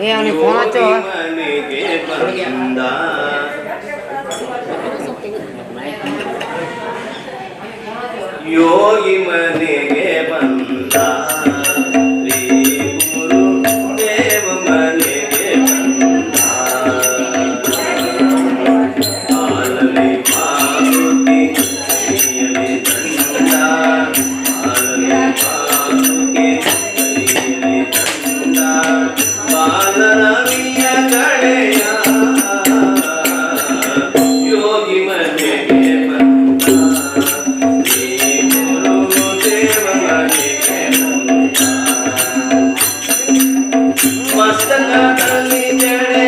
ಏ ಅವನಿಗೆ ಫೋನ್ ಹಚ್ಚು ಮನೆಗೆ ಬಂದ ಯೋಗಿ ಮನೆಗೆ ಬಂದ ಶ್ರೀ ಗುರು ದೇವ ಮನೆಗೆ ಬಂದ ಆಲಲಿ ಮಾರುತಿ ಕೈಯಲ್ಲಿ ದಂಡ ಆಲಲಿ ಮಾರುತಿ ಕೈಯಲ್ಲಿ ದಂಡ ಬಾಲರವಿಯ ಕಡೆಯ ಯೋಗಿ ಮನೆಗೆ ಬಂದ ಶ್ರೀ ಗುರು ದೇವ ಮನೆಗೆ ಬಂದ ಮಸ್ತಕದಲ್ಲಿ ಜಡೆ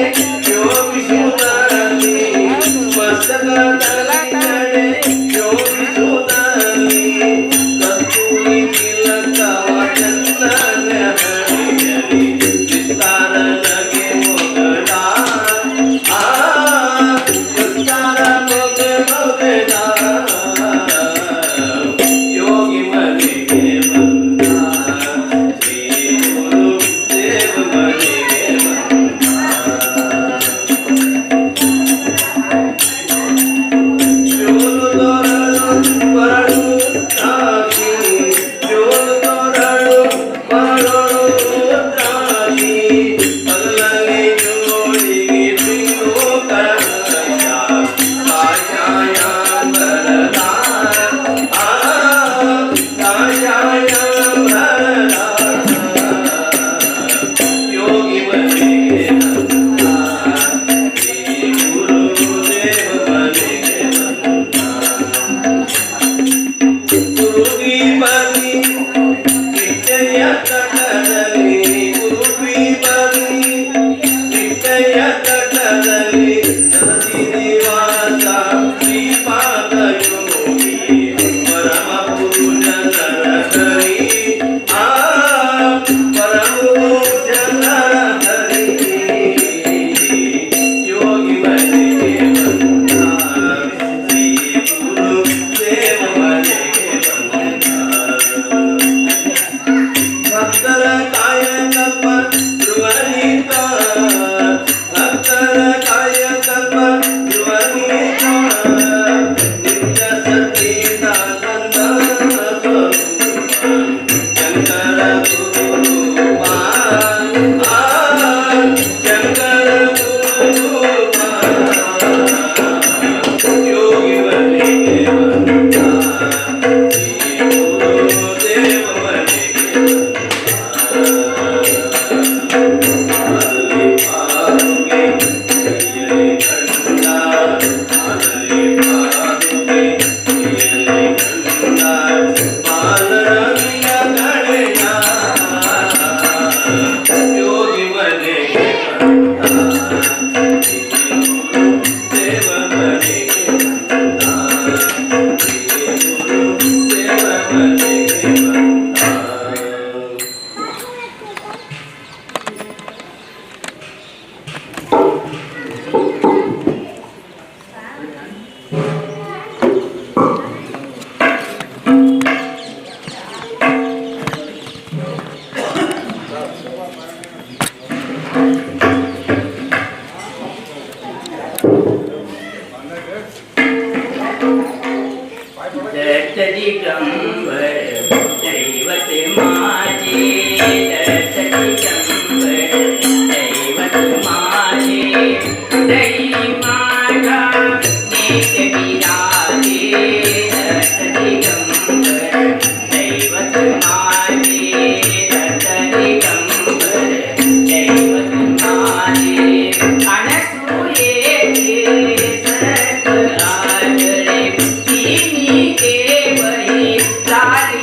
ಯೋಗಿಸುವುದರಲ್ಲಿ ಮಸ್ತಕದಲ್ಲಿ ಜಡೆ ಯೋಗಿಸುವುದರಲ್ಲಿ ಕಸ್ತೂರಿ ತಿಲಕವ ಚಂದನ ಹಣೆಯಲ್ಲಿ ವಿಸ್ತಾರ ನಗೆ ಮೊಗಡ ಆ ವಿಸ್ತಾರ ಮೊಗಡ ಯೋಗಿ ಮನೆಗೆ ಬಂದ ಶ್ರೀ ಗುರು ದೇವ ಮನೆಗೆ ಬಂದ ಜೋರು ತೋರಳು ಬರಳು ರಾಶಿ ಜೋರು ತೋರಳು ಬರಳು ರಾಶಿ ಅಲ್ಲಲ್ಲಿ ಜೋಡಿಗೆ ತ್ರಿಲೋಕರಾಯ ಕಾಷಾಯ ಬರದ ಆ ಕಾಷಾಯ ಬರದ ಯೋಗಿ ಮನೆಗೆ ಬಂದ ಶ್ರೀ ಗುರು ದೇವ ಮನೆಗೆ ಬಂದ ಗುರುವಿ ಬಲಿ ನಿತ್ಯ ತಟದಲ್ಲಿ ಗುರುವಿ ಬಲಿ ನಿತ್ಯ ತಟದಲ್ಲಿ ಸರಸಿ ನಿವಾಸ ಶ್ರೀಪಾದ ಯೋಗಿ ಪರಮ ಪುರುಷ ನರಹರಿ ಆ ಪರಮ ಪುರುಷ ನರಹರಿ ಯೋಗಿ ಮನೆಗೆ ಬಂದ ಶ್ರೀ ಗುರು ದೇವ ಮನೆಗೆ ಬಂದ ಭಕ್ತರ ಕಾಯಕಲ್ಪ ಧ್ರುವನಿತ ಭಕ್ತರ ಕಾಯಕಲ್ಪ ಧ್ರುವನಿತ ನಿತ್ಯ ಸಚ್ಚಿದಾನಂದ ಸ್ವರೂಪ ಶಂಕರ ಗುರುರೂಪ ಆ ಶಂಕರ ಗುರುರೂಪ ಯೋಗಿ ಮನೆಗೆ ಬಂದ ಶ್ರೀ ಗುರು ದೇವ ಮನೆಗೆ ಆಲಲಿ ಪಾದುಕೆ ಕೈಯಲ್ಲಿ ದಂಡ ಆಲಲಿ ಪಾದುಕೆ ಕೈಯಲ್ಲಿ ದಂಡ ಬಾಲರವಿಯ ಕಡೆಯ ಯೋಗಿ ಮನೆಗೆ ಬಂದ ಶ್ರೀ ಗುರು ದೇವ ಮನೆಗೆ ಬಂದ ಶ್ರೀ ಗುರು ದೇವ ಮನೆಗೆ ಬಂದ दिगंबर दैवत माझे दिगंबर दैवत माझे दई माझा नेत विराजे दिगंबर दैवत माझे दिगंबर दैवत माझे अनसूये सत आजळे तिनी के वही लाली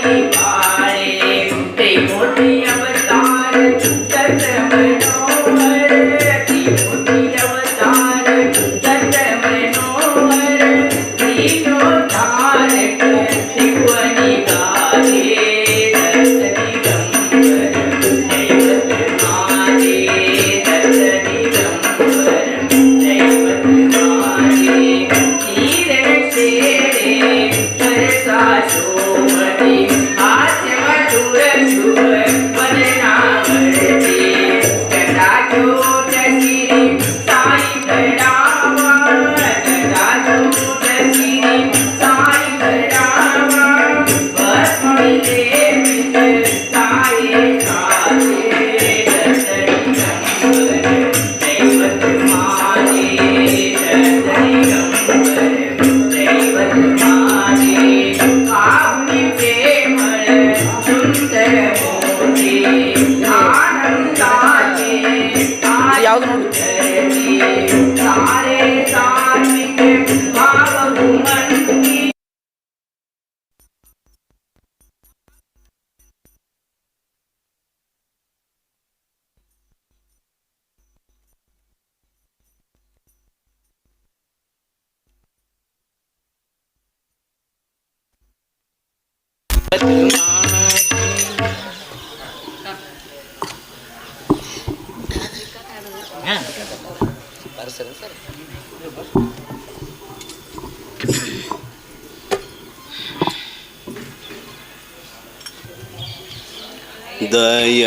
दय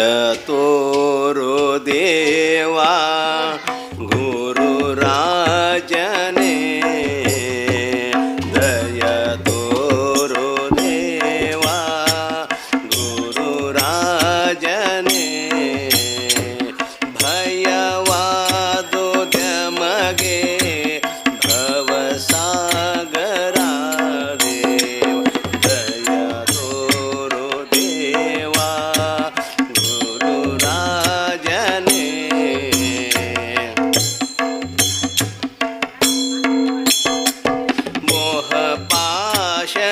तोरो देवा गुरुराजने दय तोरो देवा गुरुराजने भयवादो मध्ये भवसागरा देव दय तोरो देवा गुरुराजने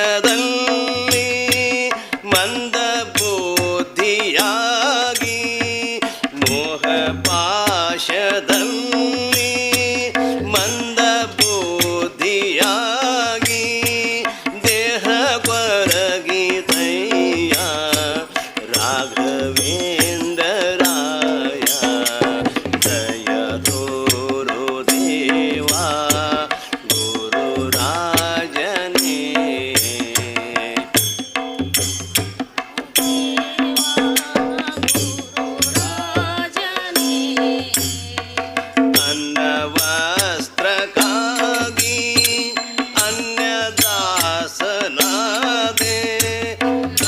ಮೋಹಪಾಶದಲ್ಲಿ ಮಂದ ಬುದ್ಧಿಯಾಗಿ ಮೋಹಪಾಶದಲ್ಲಿ ಮಂದ ಬುದ್ಧಿಯಾಗಿ ದೇಹ ಕೊರಗಿತಯ್ಯ ರಾಘವೇಂದ್ರರಾಯ ದಯ ತೋರೋ ದೇವಾ ಗುರುರಾಜನೇ ಅನ್ನವಸ್ತ್ರಕ್ಕಾಗಿ ಅನ್ಯದಾಸನಾದೆ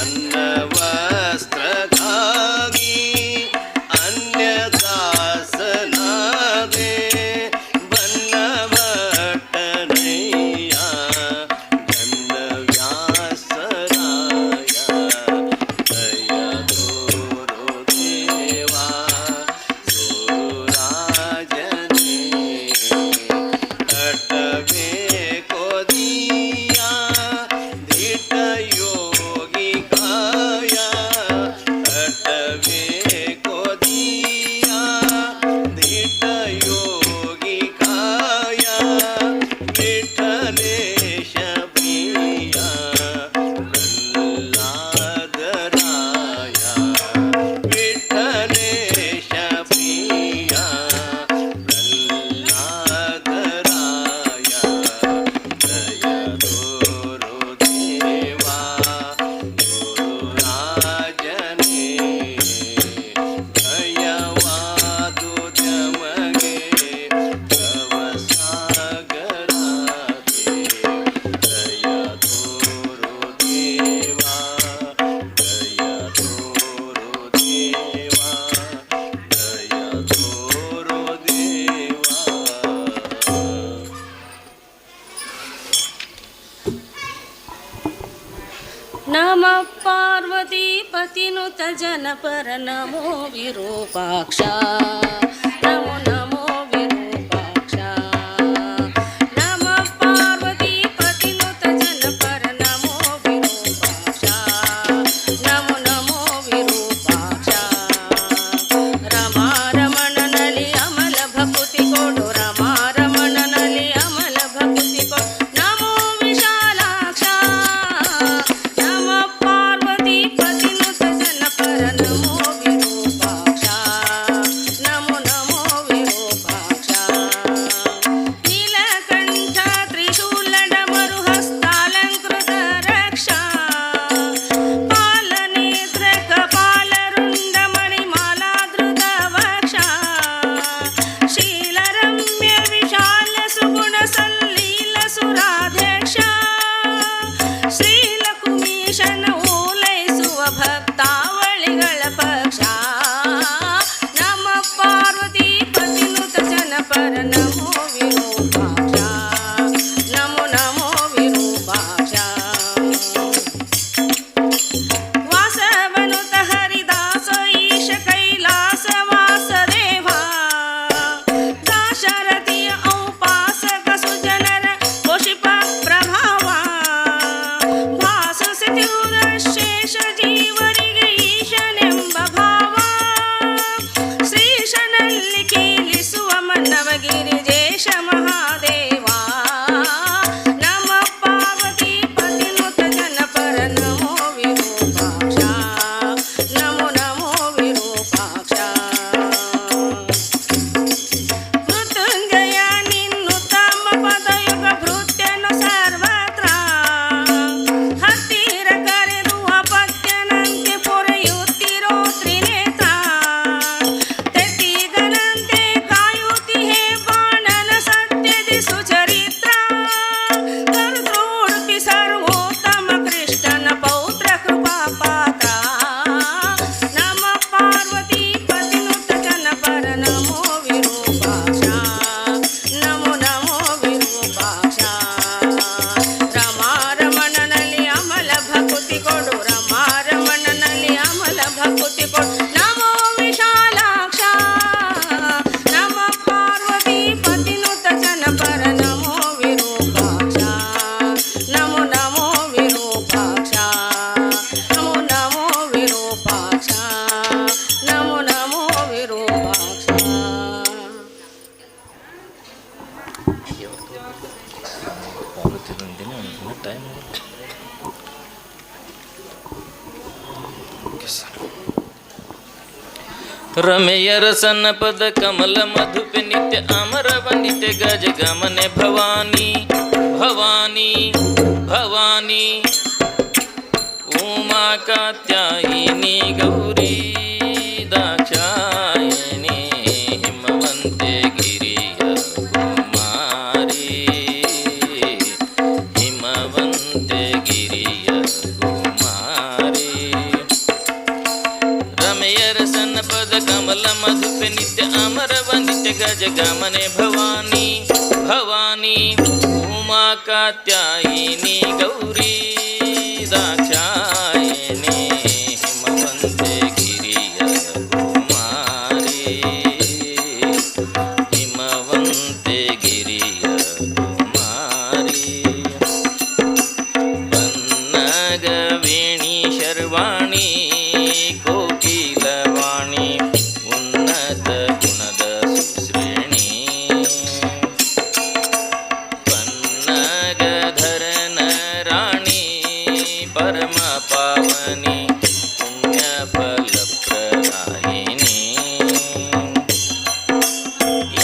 ಅನ್ನವಸ್ತ್ರಕ್ಕಾಗಿ ಅನ್ಯದಾಸನಾದೆ ಬನ್ನಭಟ್ಟನಯ್ಯ ಘನವ್ಯಾಸರಾಯ ದಯ ತೋರೋ ದೇವಾ ಗುರುರಾಜನೇ ಕಟ್ಟಬೇಕು ದೀಯ ಧಿಟ ಯೋಗಿ ಕಾಯ ಕಟ್ಟಬೇಕು ದೀಯ ಧಿಟ ಯೋಗಿ ಕಾಯ ವಿಠಲೇಶ ಪ್ರಿಯ ಪ್ರಹ್ಲಾದರಾಯ ವಿಠಲೇಶ ಪ್ರಿಯ ಪ್ರಹ್ಲಾದರಾಯ ದಯ ತೋರೋ ದೇವಾ ಗುರುರಾಜನೇ ಭಯವಾದು ಜಮಗೆ ಭವಸಾಗರ ದಯ ತೋರೋ ದೇವಾ ದಯ ತೋರೋ ದೇವಾ ದಯ ತೋರೋ ದೇವಾ नमः पार्वतीपतिनुत जनपर नमो विरूपाक्ष नमो नमो विरूपाक्ष नमः पार्वतीपतिनुत जनपर नमो विरूपाक्ष नमो नमो विरूपाक्ष रमारमणनलि अमल भकुति कोडु रमारमणनलि अमल भकुति कोडु नमो विशालाक्ष नमः पार्वतीपतिनुत जनपर नमो विरूपाक्ष नमो रमेयर सन्नपद कमल मधुपे नित्य अमर वंदिते गज गमने भवानी भवानी भवानी उमा कात्यायिनी गौरी दाक्षायिनी हिमवन्ते गिरिय कुमारी हिमवन्ते गिरिय कुमारी रमयर सन्नपद कमल मधुपे नित्य अमर वंदिते गज गमने भवानी भवानी उमा कात्यायिनी गौरी दाक्षायिनी हिमवन्ते गिरिय कुमारी हिमवन्ते गिरिय कुमारी वन्नगवेणी शर्वाणी कोकिलवाणी उन्नत गुणद सुश्रेणी पन्नगधरन राणी परम पावनी पुण्यफलप्रदायिनी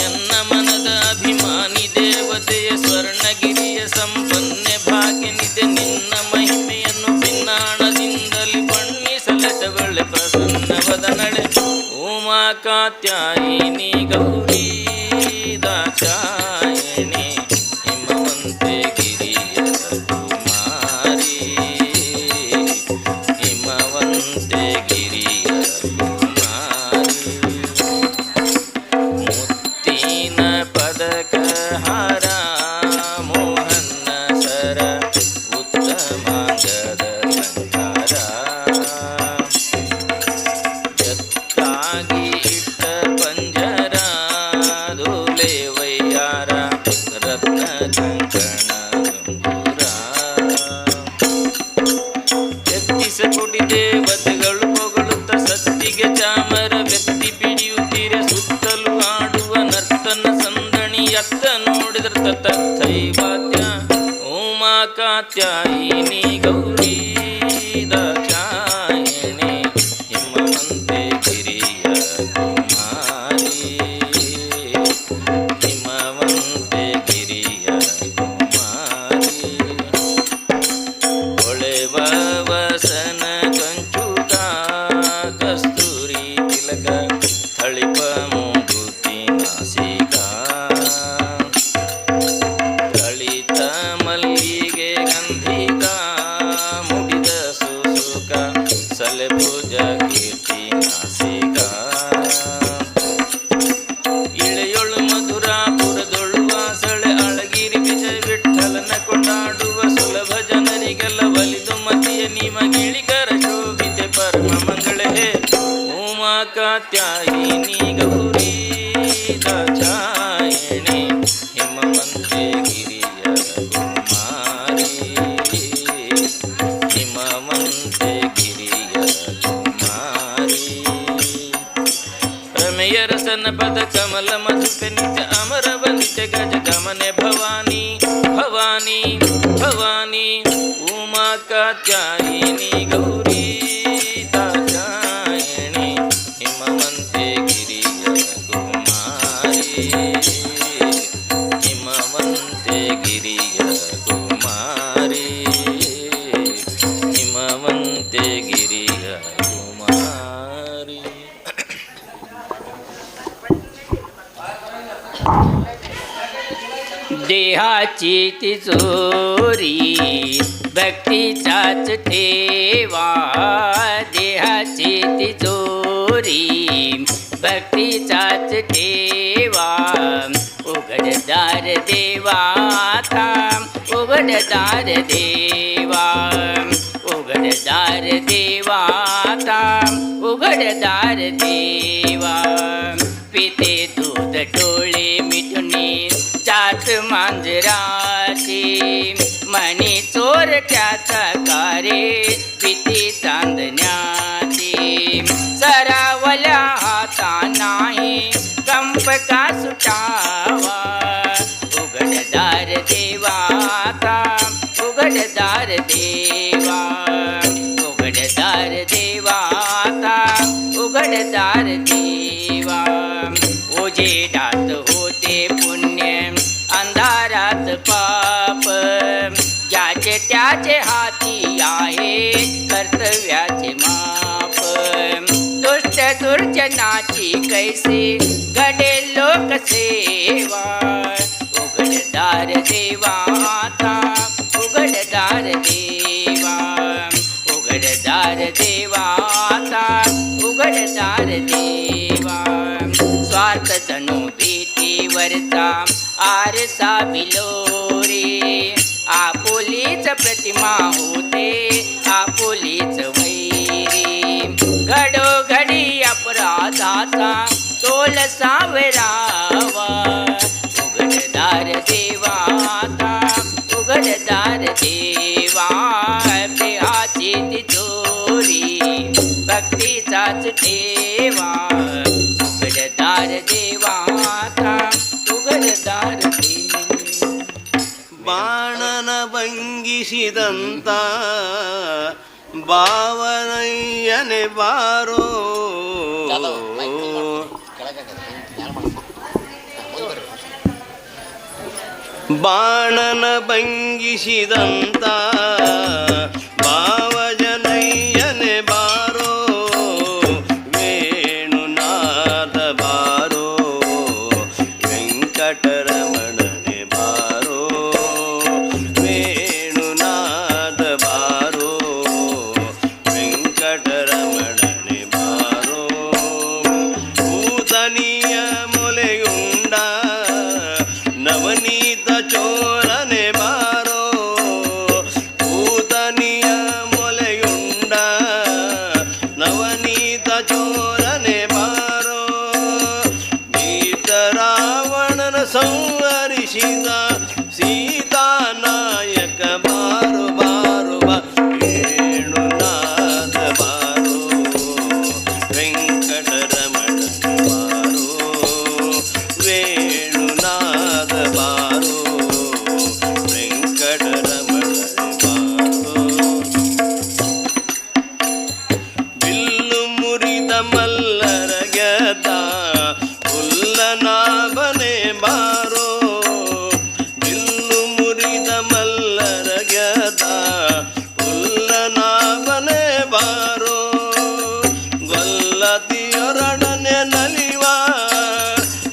ಎನ್ನ ಮನದ ಅಭಿಮಾನಿ ದೇವತೆಯ ಸ್ವರ್ಣಗಿರಿಯ ಸಂಪನ್ನೆ ಭಾಗ್ಯನಿದೆ ನಿನ್ನ ಮಹಿಮೆಯನ್ನು ಭಿನ್ನಾಣದಿಂದಲಿ ಬಣ್ಣಿಸಲಟವಳೆ ಪ್ರಸನ್ನ ವದನಳೆ ಉಮಾ ಕಾತ್ಯಾಯಿನಿ ಗೌರಿ ದಾಕ್ಷಾಯಣಿ ಹಿಮವಂತೆ ಗಿರಿಯ ಕುಮಾರಿ ಹಿಮವಂತೆ ಗಿರಿಯ ಕುಮಾರಿ ಮುತ್ತಿನ ಪದಕ ಹಾರ ಮೋಹನ್ನ ಸರ ಉತ್ತಮಾಂಗದ ಅಲಂಕಾರ ಎತ್ತಾಗಿ ಇಟ್ಟ ಪಂಜರ ಧೂಲೆ ವೈಯಾರ ರತ್ನ ಕಂಕಣ ದುಂಗುರ ಎತ್ತಿಸ ಕೊಡಿ ದೇವತೆಗಳು ಹೊಗಳುತ್ತ ಸತ್ತಿಗೆ ಚಾಮರ ವ್ಯಕ್ತಿ ಪಿಡಿಯುತ್ತೀರ ಸುತ್ತಲೂ ಆಡುವ ನರ್ತನ ಸಂದಣಿ ಅತ್ತ ನೋಡಿದ್ರ ತಥೈವಾದ್ಯ ಉಮಾ ಕಾತ್ಯಾಯಿನಿ ಗೌರಿ ದಾಕ್ಷಾಯಣಿ ಹಿಮವಂತೆ ಗಿರಿಯ ಕುಮಾರಿ ಹಿಮವಂತೆ ಗಿರಿಯ ಕುಮಾರಿ ಹೊಳೆವ ವಸನ ಕಂಚುಕ ಕಸ್ತೂರಿ ತಿಲಕ ಥಳಿಪ ಮೂಗುತಿ ನಾಸಿಕ ಲಲಿತ ಮಲ್ಲಿಗೆ ಗಂಧಿಕ ಮುಡಿದ ಸುಸುಕ ಸಲೆಭುಜ ಕೀರ್ತಿ ನಾಸಿಕ ಇಳೆಯೊಳು ಮಧುರಾಪುರದೊಳು ವಾಸಳೆ ಅಳಗಿರಿ ವಿಜಯ ವಿಠಲನ ಕೊಂಡಾಡುವ ಸುಲಭ ಜನರಿಗೆಲ್ಲ ಒಲಿದು ಮತಿಯ ನಿಮಗಿಳಿಕರ ಶೋಭಿತೆ ಪರಮ ಮಂಗಳೇ ಉಮಾ ಕಾತ್ಯಾಯಿನಿ ಗೌರಿ ದಾಕ್ಷಾಯಣಿ ಹಿಮವಂತೆ ಗಿರಿಯ ಕುಮಾರಿ ಹಿಮವಂತೆ ಗಿರಿಯ ಕುಮಾರಿ ರಮೆಯರ ಸನ್ನಪದ ಕಮಲ ಮಧುಪೆ ನಿತ್ಯ ಅಮರ ವಂದಿತೆ ಗಜ ಗಮನೆ ಭವಾನಿ ಭವಾನಿ ಭವಾನಿ ಉಮಾ ಕಾತ್ಯಾಯಿನಿ ಗೌರಿ ದಾಕ್ಷಾಯಣಿ ಹಿಮವಂತೆ ಗಿರಿಯ ಕುಮಾರಿ ಹಿಮವಂತೆ ಗಿರಿಯ ಕುಮಾರಿ ಹಿಮವಂತೆ ಗಿರಿಯ ಕುಮಾರಿ देहाची तिजोरी भक्तीचाच ठेवा देहाची तिजोरी भक्तीचाच ठेवा उघडदार देवा थांब उघडदार देवा उघडदार देवा थांब उघडदार देवा पिते दूध डोळे मिठुनी जात मांजराची मणी चोरट्याचा कारे भीती चांदण्याची सरावल्या हाता नाही कंप का सुटावा उघडदा दार देवाता उघडदार देवा उघडदार देवाता उघडदार देवा उजेडात होते पुण्य अंधारात पाप ज्याचे त्याचे हाती आहे कर्तव्याचे माप दुष्ट दुर्जनाची कैसे घडे लोकसेवा उघडदार देवाता उघडदार देवा उघडदार देवाता उघडदार देवा स्वार्थ जणू भीतीवरचा आरसा बिलोरे आपुलीच प्रतिमा होते आपुलीच वैरी घडोघडी अपराधाचा तोल सावरावा उघडदार देवाता उघडदार देवा देहाची तिजोरी भक्तीचाच ठेवा उघडदार देवाता उघडदार देवा ಬಾಣನ ಭಂಗಿಸಿದಂತ ಭಾವನಯ್ಯನೆ ಬಾರೋ ಬಾಣನ ಭಂಗಿಸಿದಂತ ಭಾವಜನಯ್ಯನೆ ಬಾರೋ ವೇಣುನಾಥ ಬಾರೋ ವೆಂಕಟರಮಣನೆ ಬಾರೋ ವೇಣುನಾಥ ಬಾರೋ ವೆಂಕಟರಮಣನೆ ಬಾರೋ ಭೂತನಿಯ ಮೊಲೆಯುಂಡ ನವನೀತ ಚೋರನೆ ಬಾರೋ ಭೂತನಿಯ ಮೊಲೆಯುಂಡ ನವನೀತ ಚೋರನೆ ಬಾರೋ ನೀತ ರಾವಣನ ಸಂಹರಿಸಿದ ಸೀತಾನಾಯಕ ಬಾರು ಬಾರು ಬಾ ವೇಣುನಾಥ ಬಾರೋ ವೆಂಕಟರಮಣ ಬಾರೋ ವೇಣುನಾಥ ಬಾರೋ ವೆಂಕಟರಮಣ ಬಾರೋ ಬಿಲ್ಲು ಮುರಿದ ಮಲ್ಲರ ಗೆದ್ದ ಹುಲ್ಲನಾಭನೆ ಬಾರೋ ಬಿಲ್ಲು ಮುರಿದ ಮಲ್ಲರ ಗೆದ್ದ ಹುಲ್ಲನಾಭನೆ ಬಾರೋ ಗೊಲ್ಲದಿಯೊರಡನೆ ನಲಿವ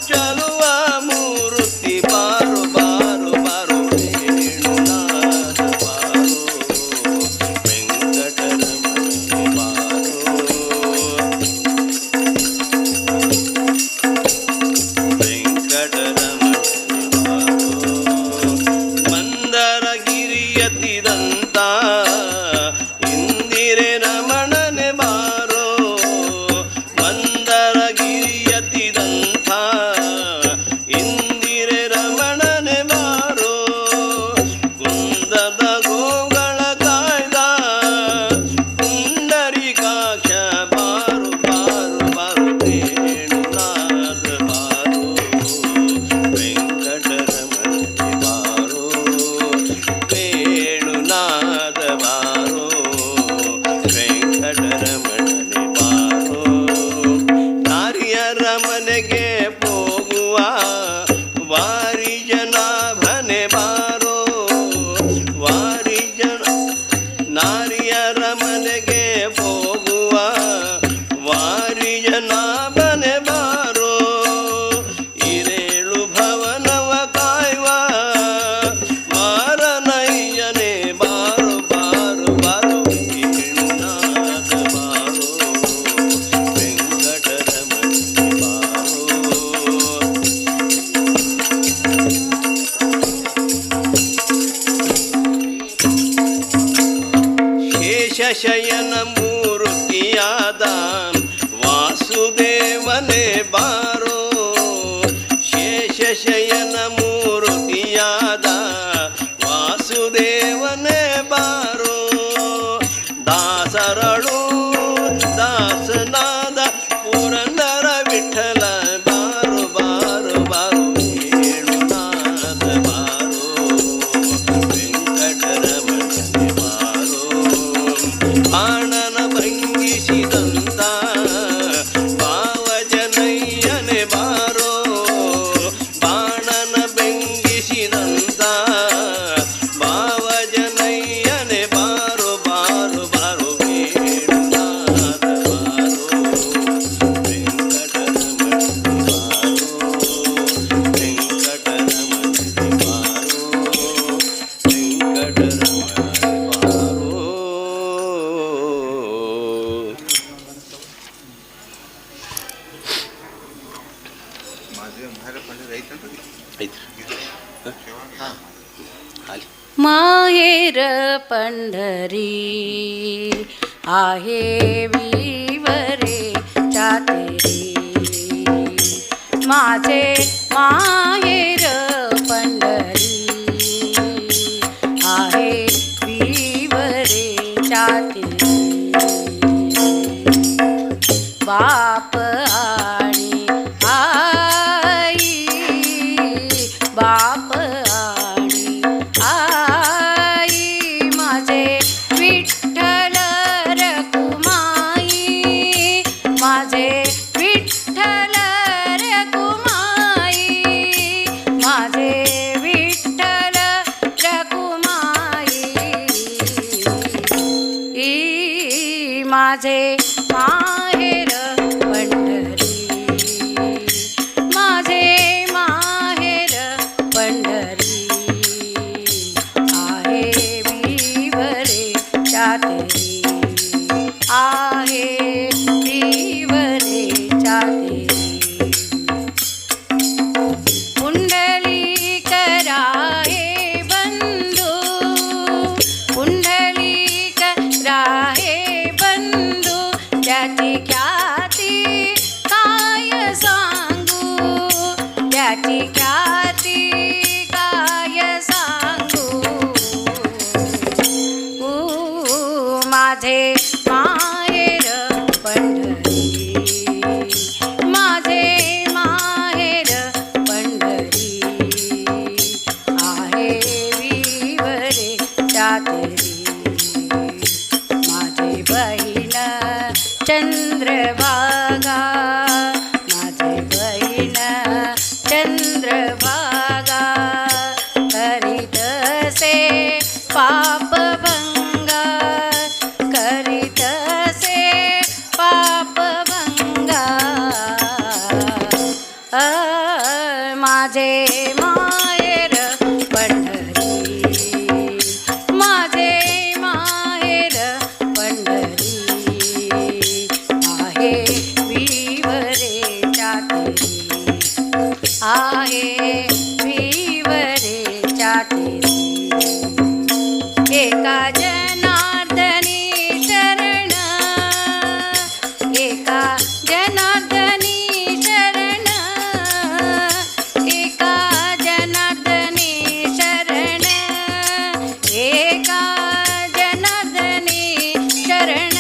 ಚಲುವ ಮೂರುತಿ ಬಾರು ಬಾರು ಬಾರು ವೇಣುನಾಥ ಬಾರೋ ವೆಂಕಟರಮಣ ಬಾರೋ ವೆಂಕಟರಮಣ ಬಾರೋ ಮಂದರಗಿರಿಯತಿದಂತ ಇಂದಿರೆ ರಮಣನೆ ಬಾರೋ ಮಂದರಗಿರಿಯತಿದಂಥ ಇಂದಿರೆ ರಮಣನೆ ಬಾರೋ ಕುಂದದ ಗೋಗಳ ಕಾಯ್ದ ಪುಂಡರೀಕಾಕ್ಷ ಬಾರು ಬಾರು ಬಾರು ವೇಣುನಾಥ ಬಾರೋ ವೆಂಕಟರಮಣ ಬಾರೋ ವೇಣುನಾಥ ಬಾರೋ ವೆಂಕಟರಮಣನೆ ಬಾರೋ ನಾರಿಯರ ಮನೆಗೆ ಹೋಗುವ ವಾರಿ ಜನಾಭನೆ ಬಾರೋ ವಾರಿ ಜನ ನಾರಿಯರ ಮನೆಗೆ ಹೋಗುವ ವಾರಿ ಜನಾಭನೆ ಬಾರೋ ಹಿರೇಳು ಭವನವ ಕಾಯುವ ಮಾರನಯ್ಯನೆ ಬಾರೋ ಬಾರೋ ಬಾರೋ ವೇಣುನಾಥ ಬಾರೋ ವೆಂಕಟರಮಣ ಬಾರೋ ಶೇಷಶಯನ ಮೂರ್ತಿಯಾದ ವಾಸುದೇವನೇ ಬಾರೋ ಶೇಷಶಯನ ಮೂರ್ತಿಯಾದ ವಾಸುದೇವನೇ ಬಾರೋ ದಾಸರಳು ದಾಸನಾದ ಪುರಂದರ ವಿಠಲ ಬಾರೋ ಬಾರೋ ಬಾರೋ ವೇಣುನಾಥ ಬಾರೋ माहेर पंढरी आहे विवरे चातेरी माझे माहेर पंढरी आहे विवरे चातेरी बाप आणि आई बाप आणि आई माझे विठ्ठल रखुमाई माझे विठ्ठल रखुमाई माझे विठ्ठल रखुमाई माझे माहेर पंढरी माझे माहेर पंढरी आहे विवरे चातेरी आहे विवरे चातेरी पुंडलिक राहे बंधू पुंडलिक राहे बंधू त्याची ख्याती काय सांगू त्याची ख्याती काय सांगू माझे माहेर पंढरी माझे माहेर पंढरी आहे विवरे चातेरी माझी बहीण चंद्रभागा माझी बहीण चंद्रभागा करीतसे पापभंगा करीतसे पापभंगा माझे माहेर पंढरी माझे माहेर पंढरी आहे विवरे चातेरी आहे विवरे चातेरी एका जनार्दनी शरण एका जनार्दनी शरण एका जनार्दनी शरण एका जनार्दनी शरण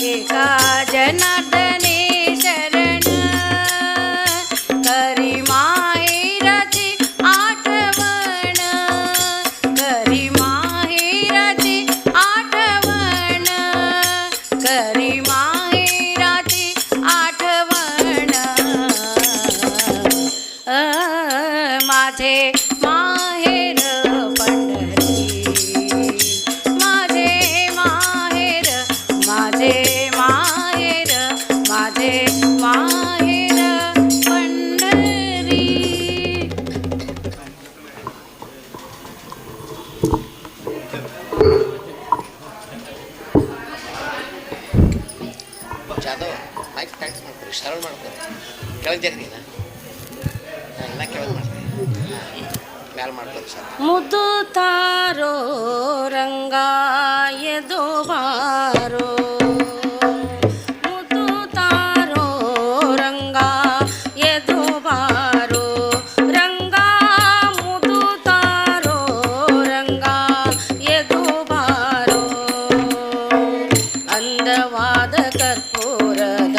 एका जनार्दनी शरण करी माहेराची आठवण करी माहेराची आठवण करी माहेराची आठवण माझे माहेर पंढरी माझे माहेर माझे माहेर माझे माहेर पंढरी ಜಾದವ್ ಮೈಕ್ ಪ್ರಾಕ್ಟೀಸ್ ಮಾಡ್ತಾರೆ ಶರಣ ಮಾಡ್ತಾರೆ ಕೆಳಗೆ ಜಾಗ್ರಿ ಎಲ್ಲ ಕೆಳಗೆ ಮಾಡ್ತಾರೆ ಮ್ಯಾಲೆ ಮಾಡ್ತಾರೆ ಸರ್ ಮುದ್ದು ತಾರೋ ರಂಗ ಎದೋ ಬಾರೋ ಮುದ್ದು ತಾರೋ ರಂಗ ಎದೋ ಬಾರೋ ರಂಗ ಮುದ್ದು ತಾರೋ ರಂಗ ಎದೋ ಬಾರೋ ಅಂದವಾದ ಕರ್ಪೂರದ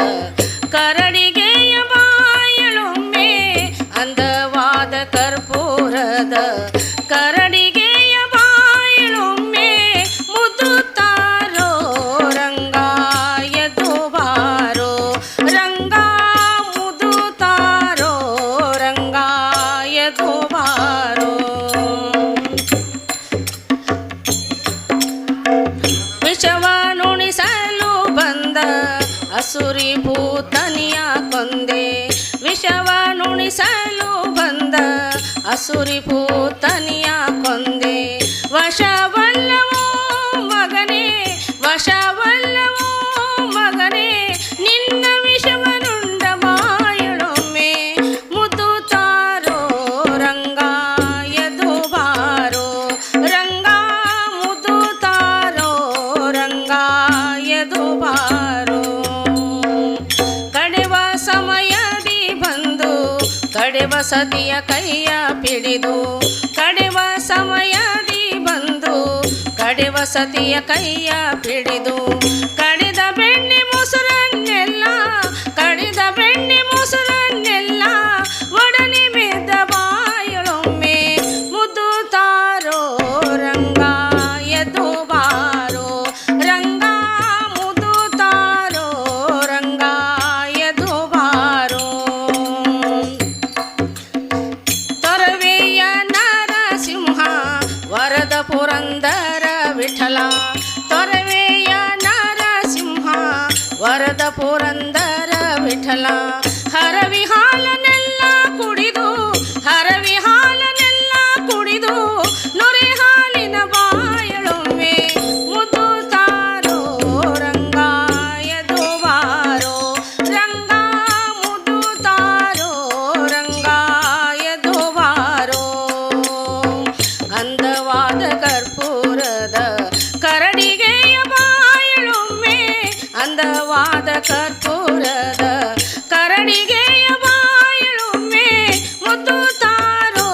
ಕರಡಿಗೆಯ ಬಾಯಳೊಮ್ಮೆ ಅಂದವಾದ ಕರ್ಪೂರದ ಕರಡಿಗೆಯ ಬಾಯಳೊಮ್ಮೆ ಮುದ್ದು ತಾರೋ ರಂಗ ಎದೋ ಬಾರೋ ರಂಗ ಮುದ್ದು ತಾರೋ ರಂಗ ಎದೋ ಬಾರೋ ವಿಷವನುಣಿಸಲು ಬಂದ ಅಸುರಿ ಭೂತನಿಯ ಕೊಂದೆ ವಿಷವನುಣಿಸಲು ಬಂದ ಅಸುರಿ ಭೂತನಿಯ ಕೊಂದೆ ವಶವಲ್ಲವೋ ಮಗನೇ ವಶವಲ್ಲವೋ ಮಗನೇ ನಿನ್ನ ವಿಷವನುಂಡ ಬಾಯಳೊಮ್ಮೆ ಮುದ್ದು ತಾರೋ ರಂಗ ಸತಿಯ ಕೈಯ ಪಿಡಿದು ಕಡೆವ ಸಮಯದಿ ಬಂದು ಕಡೆವ ಸತಿಯ ಕೈಯ ಪಿಡಿದು ಕಡಿದ ಬೆಣ್ಣೆ ಮೊಸರನ್ನೆಲ್ಲ ಕಡಿದ ಬೆಣ್ಣೆ ಮೊಸರನ್ನೆಲ್ಲ ಒಡನೆ ಬಿದ್ದ ಬಾಯಳೊಮ್ಮೆ ಮುದ್ದು ತಾರೋ ರಂಗ ಎದ್ದು ಬಾರೋ ರಂಗ ಮುದ್ದು ತಾರೋ ರಂಗ ಎದ್ದು ಬಾರೋ ತೊರವೆಯ ನರಸಿಂಹ ವರದ ಪುರಂದರ ವಿಠಲ ತೊರವೆಯ ನರಸಿಂಹ ವರದ ಪುರಂದರ ವಿಠಲ ಹರವಿ ಹಾಲನೆಲ್ಲ ಕುಡಿದು ಹರವಿ ಹಾಲನೆಲ್ಲ ಕುಡಿದು ನೊರೆ ಹಾಲಿನ ಬಾಯಳೊಮ್ಮೆ ಮುದ್ದು ತಾರೋ ರಂಗ ಎದ್ದು ಬಾರೋ ರಂಗ ಮುದ್ದು ತಾರೋ ರಂಗ ಎದ್ದು ಬಾರೋ ಅಂದವಾದ ಕರ್ಪೂರದ ಕರಡಿಗೆಯ ಬಾಯಳೊಮ್ಮೆ ಅಂದವಾದ ಕರ್ಪೂರದ ಕರಡಿಗೆಯ ಬಾಯಳೊಮ್ಮೆ ಮುದ್ದು ತಾರೋ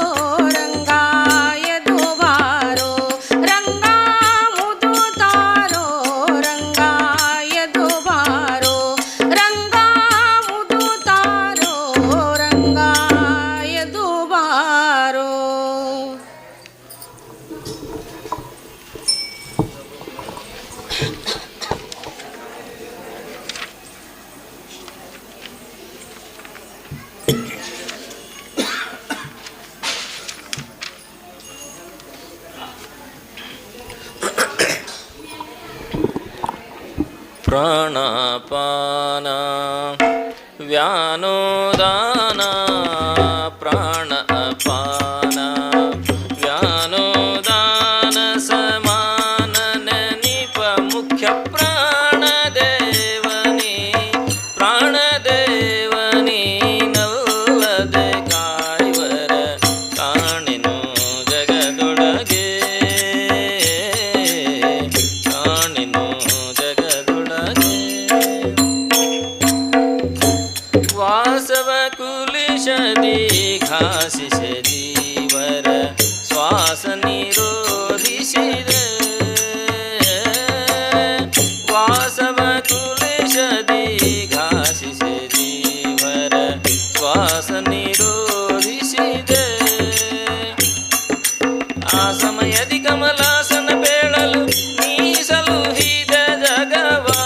ರಂಗ ಎದ್ದು ಬಾರೋ ರಂಗ ಮುದ್ದು ತಾರೋ ರಂಗ ಎದ್ದು ಬಾರೋ ರಂಗ ಮುದ್ದು ತಾರೋ ರಂಗ ಎದ್ದು ಬಾರೋ. ಪ್ರಾಣಾಪಾನ ವ್ಯಾನೋದಾನ ಪ್ರಾಣ ಅಪಾನ ವ್ಯಾನೋದಾನ ಸಮಾನ ನೆನಿಪ ಮುಖ್ಯ ಪ್ರಾಣದೇವನಿ ಪ್ರಾಣದೇವನಿ ನಲ್ಲದೆ ಕಾಯುವರ ಕಾಣಿನು ಜಗದೊಳಗೆ ಕಾಣಿನು ವಾಸವ ಕುಲಿಶದಿ ಘಾಸಿಸದಿ ವರ ಶ್ವಾಸ ನಿರೋಧಿಸಿದೆ ವಾಸವ ಕುಲಿಶದಿ ಘಾಸಿಸದಿ ವರ ಶ್ವಾಸ ನಿರೋಧಿಸಿದೆ ಆ ಸಮಯದಿ ಕಮಲಾಸನ ಬೇಳಲು ನೀಸಲು ಹಿದ ಜಗವಾ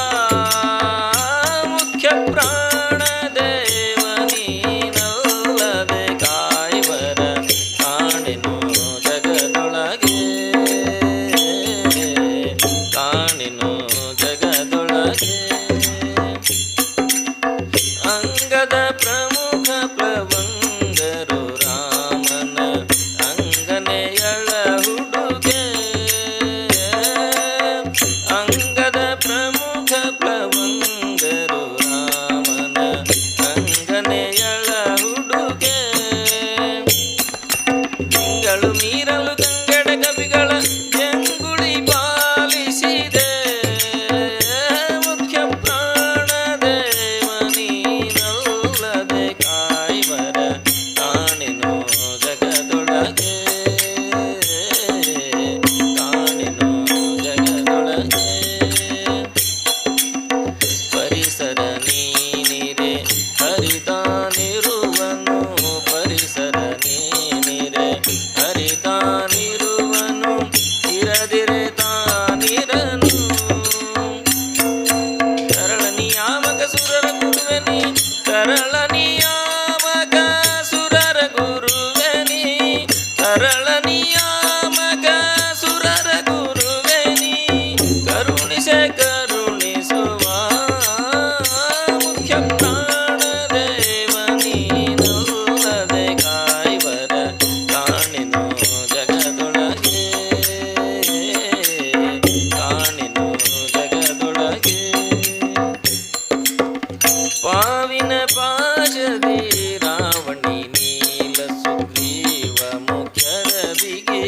ಮುಖ್ಯ ಪ್ರಾಣದೇವನಿ ನಲ್ಲದೆ ಕಾಯುವರ ಕಾಣಿನು ಜಗದೊಳಗೆ ಕಾಣಿನು ಜಗದೊಳಗೆ ಅಂಗದ ಪ್ರಮುಖ ಪ್ಲವಂಗರು ರಾಮನ ಅಂಗನೆಯಳ ಹುಡುಗೆ ಅಂಗದ ಪ್ರಮುಖ ಪ್ಲವಂಗರು ರಾಮನ ಅಂಗನೆಯಳ ಹುಡುಗೆ ತಿಂಗಳು ಮೀರಲು ಗಂಗಡ ಕವಿಗಳ ಜಂಗುಳಿ ಪಾಲಿಸಿದೆ ಮುಖ್ಯ ಪ್ರಾಣದೇವನಿ ನಲ್ಲದೆ ಕಾಯುವರ ಕಾಣಿನು ಜಗದೊಳಗೆ ಕಾಣಿನು ಜಗದೊಳಗೆ ಪರಿಸರ ನೀನಿರೆ ಹರಿತಾನಿರುವನು ಪರಿಸರ ನೀನಿರೆ ಹರಿತಾನಿರುವನು ಇರದಿರೆ ತಾನಿರನು ತರಳ ನಿಯಾಮಕ ಸುರರ ಗುರುವೆನಿ ತರಳ ನಿಯಾಮಕ ಸುರರ ಗುರುವೆನಿ ತರಳ ನಿಯಾಮಕ ಸುರರ ಗುರುವೆನಿ ಕರುಣಿಸೆ ಕರುಣಿಸುವ ಮುಖ್ಯ ಪ್ರಾಣದೇವನಿ ನಲ್ಲದೆ ಕಾಯುವರ ಕಾಣಿನು ಜಗದೊಳಗೆ ಕಾಣಿನು ಜಗದೊಳಗೆ ಪಾವಿನ ಪಾಶದಿ ರಾವಣಿ ನೀಲ ಸುಗ್ರೀವ ಮುಖ್ಯದ ಬಿಗೆ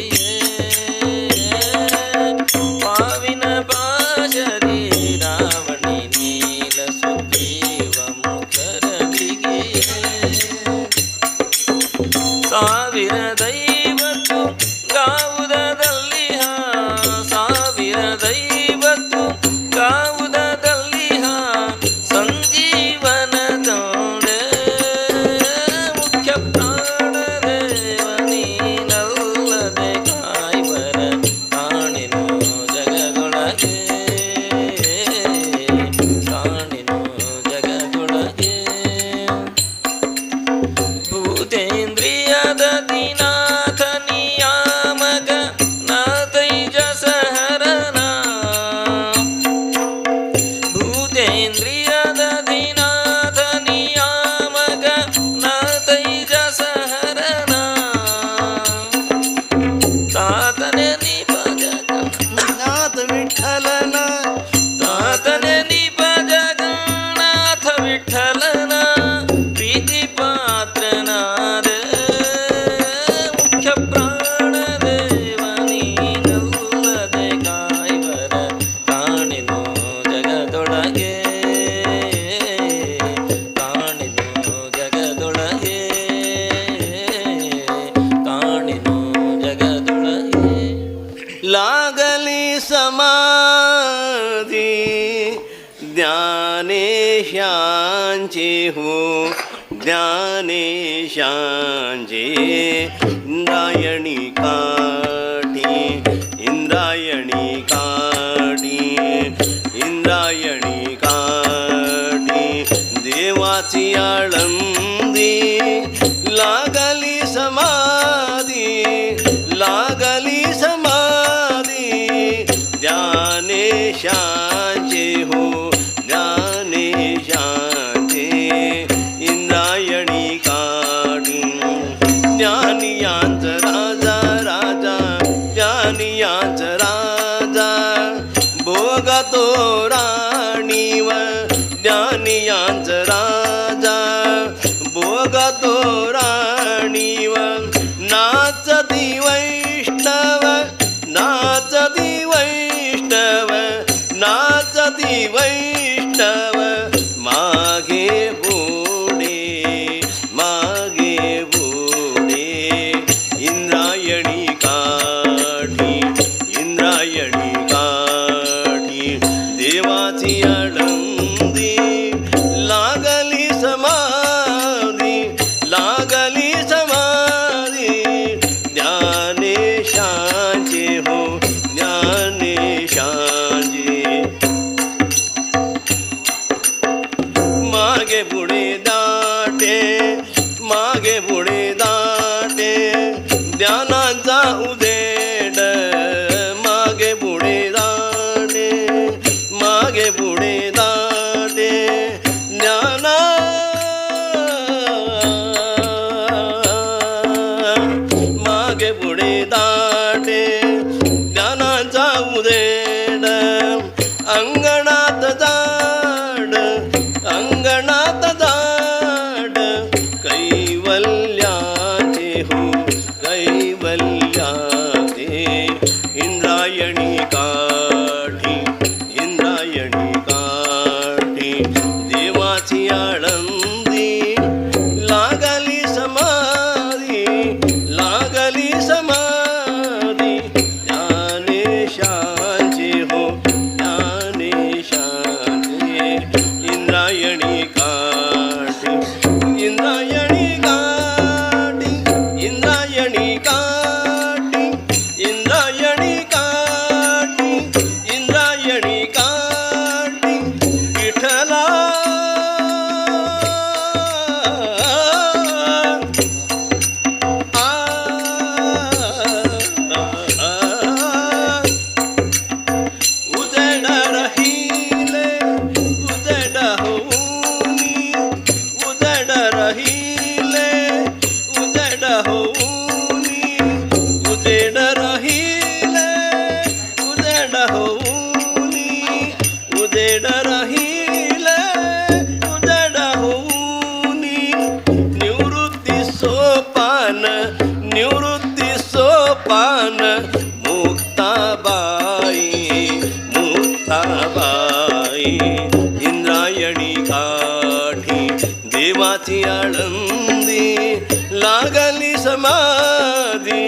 ज्ञानेशांचे हो ज्ञानेशांचे इंद्रायणी काठी इंद्रायणी काठी इंद्रायणी काठी देवाची आळंदी लागली समाधी लागली समाधी ज्ञानेशांचे हो ज्ञानेशांचे इंद्रायणी काठी ज्ञानियांच राजा राजा ज्ञानियांच राजा भोगतो राणीव ज्ञानियांच राजा भोगतो राणीव नाचती वैष्णव नाचती वैष्णव नाचती वैष्णव मागे पुढे इंद्रायणी काठी इंद्रायणी काठी देवाची आळंदी लागली समाधी लागली समाधी ज्ञानेशांचे हो ज्ञानेशांचे मागे पुढे दाटे मागे पुढे दाटे ज्ञानाचा उदेड मागे पुढे दाटे मागे पुढे दाटे ज्ञाना मागे पुढे दाटे ज्ञानाचा उदेड अंगणात जाड अंगणात जाड कैवल्याचे हो कैवल्याचे इंद्रायणी काठी इंद्रायणी काठी देवाची आळंदी लागली समाधी लागली समाधी ज्ञानेशांचे हो ज्ञानेशांचे इंद्रायणी काठी इंद्रायणी काठी इंद्रायणी काठी इंद्रायणी काठी इंद्रायणी काठी विठ्ठला उजेड रहिले उजेड होऊनी उजेड रहिले उजेड होऊनी उजेड रहिले उजेड होऊनी उजेड रहिले उजेड होऊनी निवृत्ती सोपान मुक्ताबाई मुक्ताबाई इंद्रायणी काठी देवाची आळंदी लागली समाधी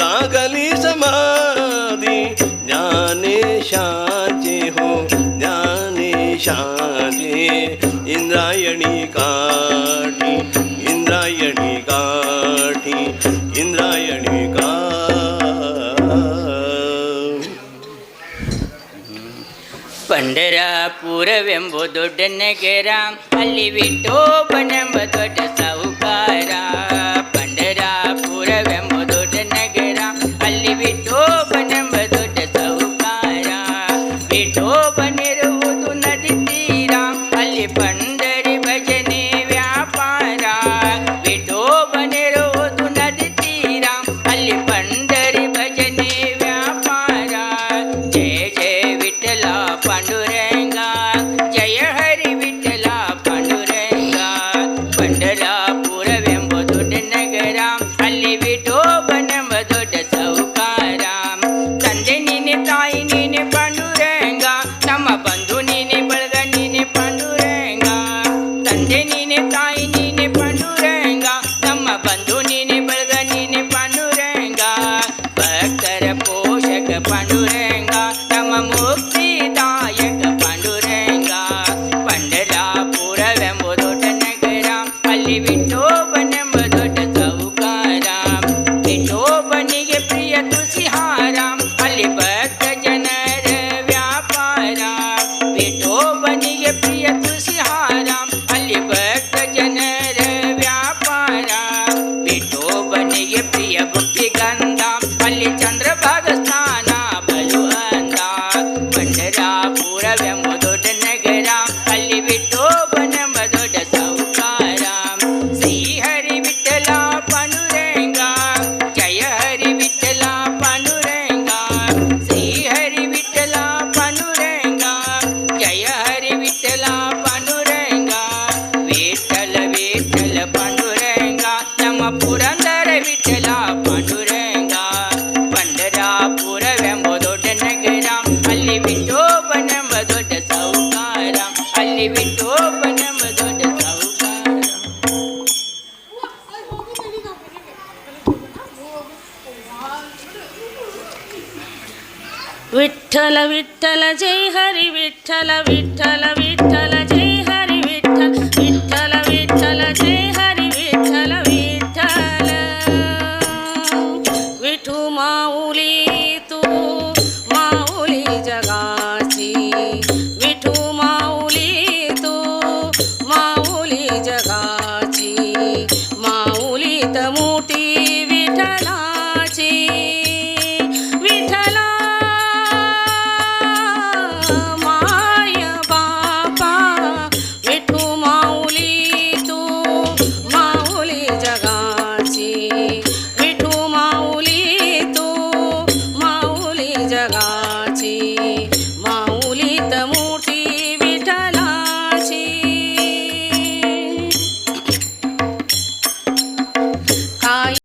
लागली समाधी ज्ञानेशांचे हो ज्ञानेशांचे इंद्रायणी काठी इंद्रायणी काठी इंद्रायणी का ಪಂಡರಾಪುರವೆಂಬ ದೊಡ್ಡ ನಗರ ಅಲ್ಲಿ ವಿಠೋಬನೆಂಬ ದೊಡ್ಡ ಸಾಹುಕಾರ ಪಂಡರಾಪುರವೆಂಬ ದೊಡ್ಡ ನಗರ ಅಲ್ಲಿ ವಿಠೋಬನೆಂಬ ದೊಡ್ಡ ಸಾಹುಕಾರ ವಿಠೋಬನಿರುವುದು ನದಿ ತೀರ ಅಲ್ಲಿ ಪಂಡರಿ ಭಜನೆ ವ್ಯಾಪಾರ ವಿಠೋಬನಿರುವುದು ನದಿ ತೀರ ಅಲ್ಲಿ ಪಂಡರಿ ಭಜನೆ ವ್ಯಾಪಾರ ಜಯ ಜಯ ವಿಠಲ ಪಾಂಡುರಂಗ ಜಯ ಹರಿ ವಿಠಲ ಪಾಂಡುರಂಗ ಪಂಡರಾಪುರವೆಂಬ ದೊಡ್ಡ ಅಲ್ಲಿ ಚಂದ್ರಭಾಗ ಸ್ನಾನ ಬಲು ಅಂದ ಪಂಡರಾಪುರವೆಂಬ ದೊಡ್ಡ ನಗರ ಅಲ್ಲಿ ವಿಠೋಬನೆಂಬ ದೊಡ್ಡ ಸೌಕಾರ ಶ್ರೀ ಹರಿ ವಿಠಲ ಪಾಂಡುರಂಗ ಜಯ ಹರಿ ವಿಠಲ ಪಾಂಡುರಂಗ ಶ್ರೀ ಹರಿ ವಿಠಲ ಪಾಂಡುರಂಗ ಜಯ ಹರಿ ವಿಠಲ ಪಾಂಡುರಂಗ ವಿಠಲ ವಿಠಲ ಪಾಂಡುರಂಗ ನಮ್ಮ ಪುರಂದರ ವಿಠಲ ಪಾಂಡುರಂಗ ಪಂಡರಾಪುರವೆಂಬ ದೊಡ್ಡ ನಗರ ಅಲ್ಲಿ ವಿಠೋಬನೆಂಬ ದೊಡ್ಡ ಸೌಕಾರ ಅಲ್ಲಿ ವಿಠೋಬನೆಂಬ ದೊಡ್ಡ ಸೌಕಾರ विठ्ठल विठ्ठल जय हरी विठ्ठल विठ्ठल विठ्ठल जय हरी विठ्ठल विठ्ठल विठ्ठल जय हरी विठ्ठल विठ्ठल विठू माऊली तू माऊली जगाची विठू माऊली तू माऊली जगाची माऊली त मोठी विठ्ठलाची विठ्ठला माय बापा विठू माऊली तू माऊली जगाची विठू माऊली तू माऊली जगाची माऊली त मोठी विठ्ठलाची काय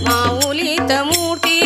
माऊली त मोठी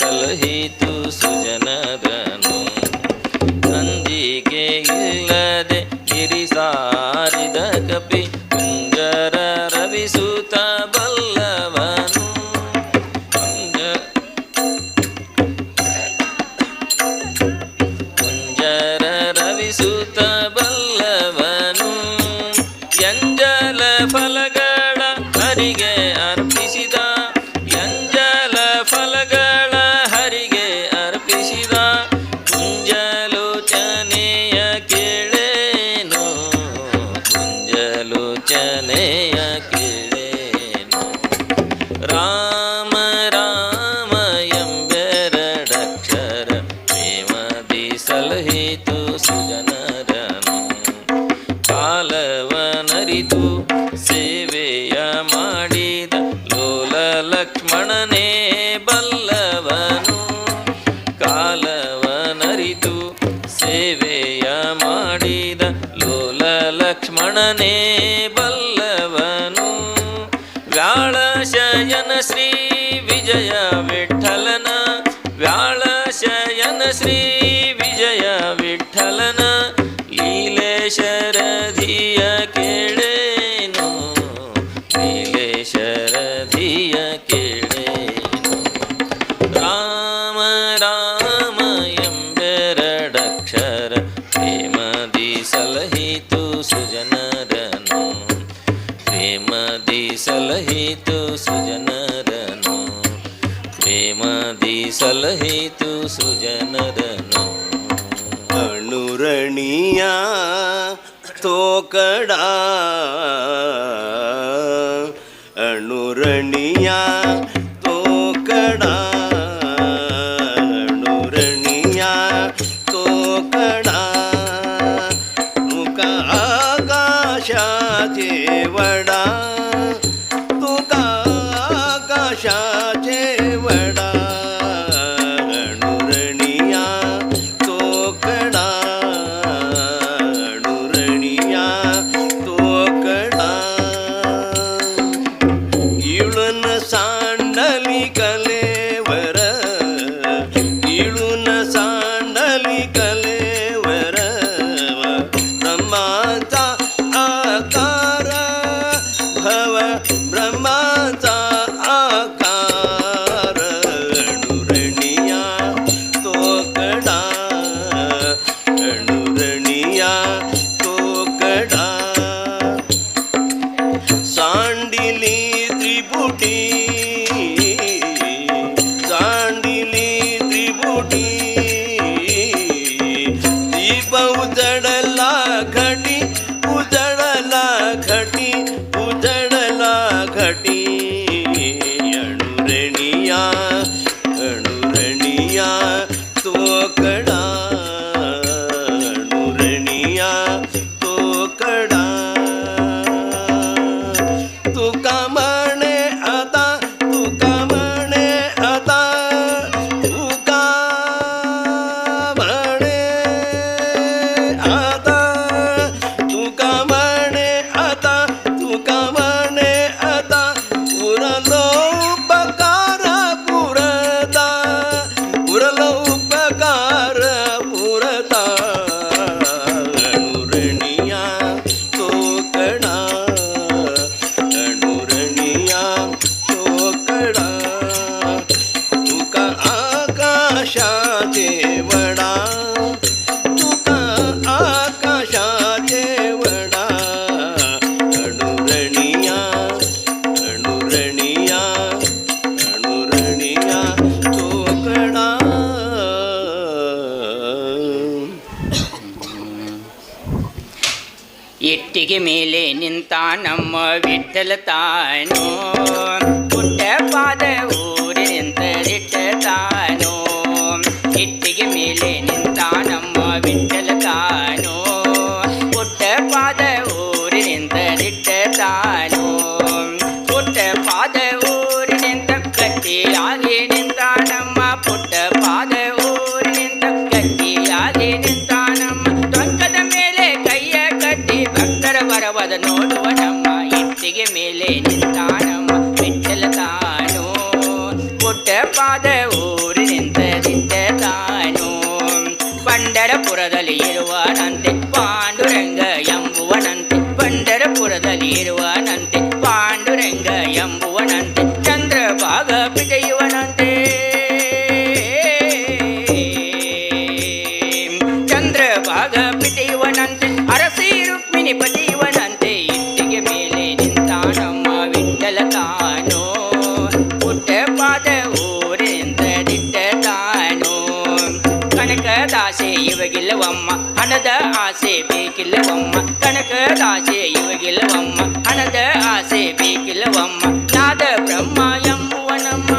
ಸಲಹಿತು ಸುಜನರನು ಅಂಜಿಕೆ ಇಲ್ಲದೆ ಗಿರಿಸಾರಿದ ಕಪಿ ಕುಂಜರ ರವಿಸುತ ಬಲ್ಲವನು ಕುಂಜರ ರವಿಸುತ ಬಲ್ಲವನು ಎಂಜಲ ಫಲಗಳ ಹರಿಗೆ ಅರ್ಪಿಸಿದ ಎಂಜಲ ಫಲಗಳ ಹರಿಗೆ ಅರ್ಪಿಸಿದ ಕುಂಜಲೋಚನೆಯ ಕೇಳೇನು ಕುಂಜಲೋಚನೆಯ ಕೇಳೇನು ರಾಮ ರಾಮ ಎಂಬೆರಡಕ್ಷರ ಪ್ರೇಮದಿ ಸಲಹಿತು ಸುಜನರನು ಕಾಲವನರಿತು ಸೇವೆಯ ಮಾಡಿದ ಲೋಲ ಲಕ್ಷ್ಮಣನೇ ಬಲ್ಲವನು ಕಾಲವನರಿತು ಸೇವೆಯ ಮಾಡಿದ ಲೋಲ ಲಕ್ಷ್ಮಣನೇ ಬಲ್ಲವನು ವ್ಯಾಳ ಶಯನ ಶ್ರೀ ವಿಜಯ ವಿಠಲನ ವ್ಯಾಳ ಶಯನ ಶ್ರೀ ವಿಜಯ ವಿಠಲನ ಲೀಲೇಶರಧಿಯ ಕೇಳೇನು ಲೀಲೇಶರಧಿಯ ಕೇಳೇನು ರಾಮ ರಾಮ ಎಂಬೆರಡಕ್ಷರ ಪ್ರೇಮದಿ ಸಲಹಿತು ಸುಜನರನು ಪ್ರೇಮದಿ ಸಲಹಿತು ಸುಜನರನು ಪ್ರೇಮದಿ ಸಲಹಿತು ಸುಜನರನು ಅಣುರಣಿಯ ತೋಕಡ ಅಣುರಣಿಯ ತೋಕಡ ಅಣುರಣಿಯ ತೋಕಡ ತುಕ ಆಕಾಶ ಜೇವಡ ತುಕ ಆಕಾಶ ಜೇವಡ ಅಣುರಣಿಯ ತೋಕಡ ಅಣುರಣಿಯ ತೋಕಡ ಇಳುನ ಸಾಂಡಲಿ ಕಲೇವರ ಇಳುನ ಸಾಂಡಲಿ ಕಲೇವರ ಬ್ರಹ್ಮಾचा ಆಕಾರ ಭವ ಬ್ರಹ್ಮಾचा ಆಕಾರ ಅಣುರಣಿಯ ತೋಕಡ ಅಣುರಣಿಯ ತೋಕಡ ಸಾಂಡಿಲಿ ತ್ರಿಪುಟಿ ಸಾಂಡಿಲಿ ತ್ರಿಪುಟಿ ದೀಪ ಉಜಡಲ ಘಟಿ ಉಜಡಲ ಘಟಿ ಉಜಡಲ ಘಟಿ ಅಣುರಣಿಯ ಅಣುರಣಿಯ ತೋಕಡ ಅಣುರಣಿಯ ತೋಕಡ ತುಕಮಣೆ ಅತ ತುಕಮಣೆ ಅತ ತುಕಮಣೆ ಅತ ತುಕಮಣೆ ಅತ ತುಕಮಣೆ ಅತ ಪುರಲೋಪಕಾರ ಪುರತ ಪುರಲೋಪಕಾರ ಪುರತ ಅಣುರಣಿಯ ತೋಕಡ ಅಣುರಣಿಯ ತೋಕಡ ತುಕ ಆಕಾಶ ದೇವಡ ತುಕ ಆಕಾಶ ದೇವಡ ಅಣುರಣಿಯ ಅಣುರಣಿಯ ಅಣುರಣಿಯ ತೋಕಡ ಇಟ್ಟಿಗೆ ಮೇಲೆ ನಿಂತ ನಮ್ಮ ವಿಠಲ ತಾನೋ ಪುಟ್ಟ ಪಾದ ಊರಿ ನಿಂತರಿಟ್ಟ ತಾನೋ ಇಟ್ಟಿಗೆ ಮೇಲೆ ನಿಂತ ನಮ್ಮ ವಿಠಲ ತಾನೋ ಪುಟ್ಟ ಪಾದ ಊರಿ ನಿಂತರಿಟ್ಟ ತಾನೋ ಪುಟ್ಟ ಪಾದ ಊರಿ ನಿಂತ ಗಟ್ಟಿಯಾಗಿ ನಿಂತ ನಮ್ಮ ಪುಟ್ಟ ಪಾದ ಊರಿ ನಿಂತ ಗಟ್ಟಿಯಾಗಿ ನಿಂತ ನಮ್ಮ ಟೊಂಕದ ಮೇಲೆ ಕೈಯ ಕಟ್ಟಿ ಭಕ್ತರ ಬರವದ ನೋಡುವ ನಮ್ಮ ಇಟ್ಟಿಗೆ ಮೇಲೆ ನಿಂತ ನಮ್ಮ ವಿಠಲ ತಾನೋ ಪುಟ್ಟ ಪಾದ ಊರಿ ಪಂಡರಪುರದಲ್ಲಿ ಇರುವನಂತೆ ಪಾಂಡುರಂಗ ಎಂಬುವನಂತೆ ಪಂಡರಪುರದಲ್ಲಿ ಇರುವನಂತೆ ಪಾಂಡುರಂಗ ಎಂಬುವನಂತೆ ಚಂದ್ರಭಾಗ ಪಿಟೆಯುವನಂತೆ ಚಂದ್ರಭಾಗ ಪಿಟೆಯುವನಂತೆ ಅರಸಿ ರುಕ್ಮಿಣಿ ಪತಿಯುವನಂತೆ ಇಟ್ಟಿಗೆ ಮೇಲೆ ನಿಂತ ನಮ್ಮ ವಿಠಲ ತಾನು ಪುಟ್ಟ ಪಾದ ಊರಿಂದ ದಿಟ್ಟ ತಾನು ಕನಕದಾಸೆ ಇವಾಗಿಲ್ಲವಮ್ಮ ಹಣದ ಆಸೆ ಬೇಕಿಲ್ಲವಮ್ಮ ಕನಕದಾಸೆ ಇವಾಗಿಲ್ಲವಮ್ಮ ಹಣದ ಆಸೆ ಬೇಕಿಲ್ಲವಮ್ಮ ನಾದ ಬ್ರಹ್ಮ ಎಂಬುವನಮ್ಮ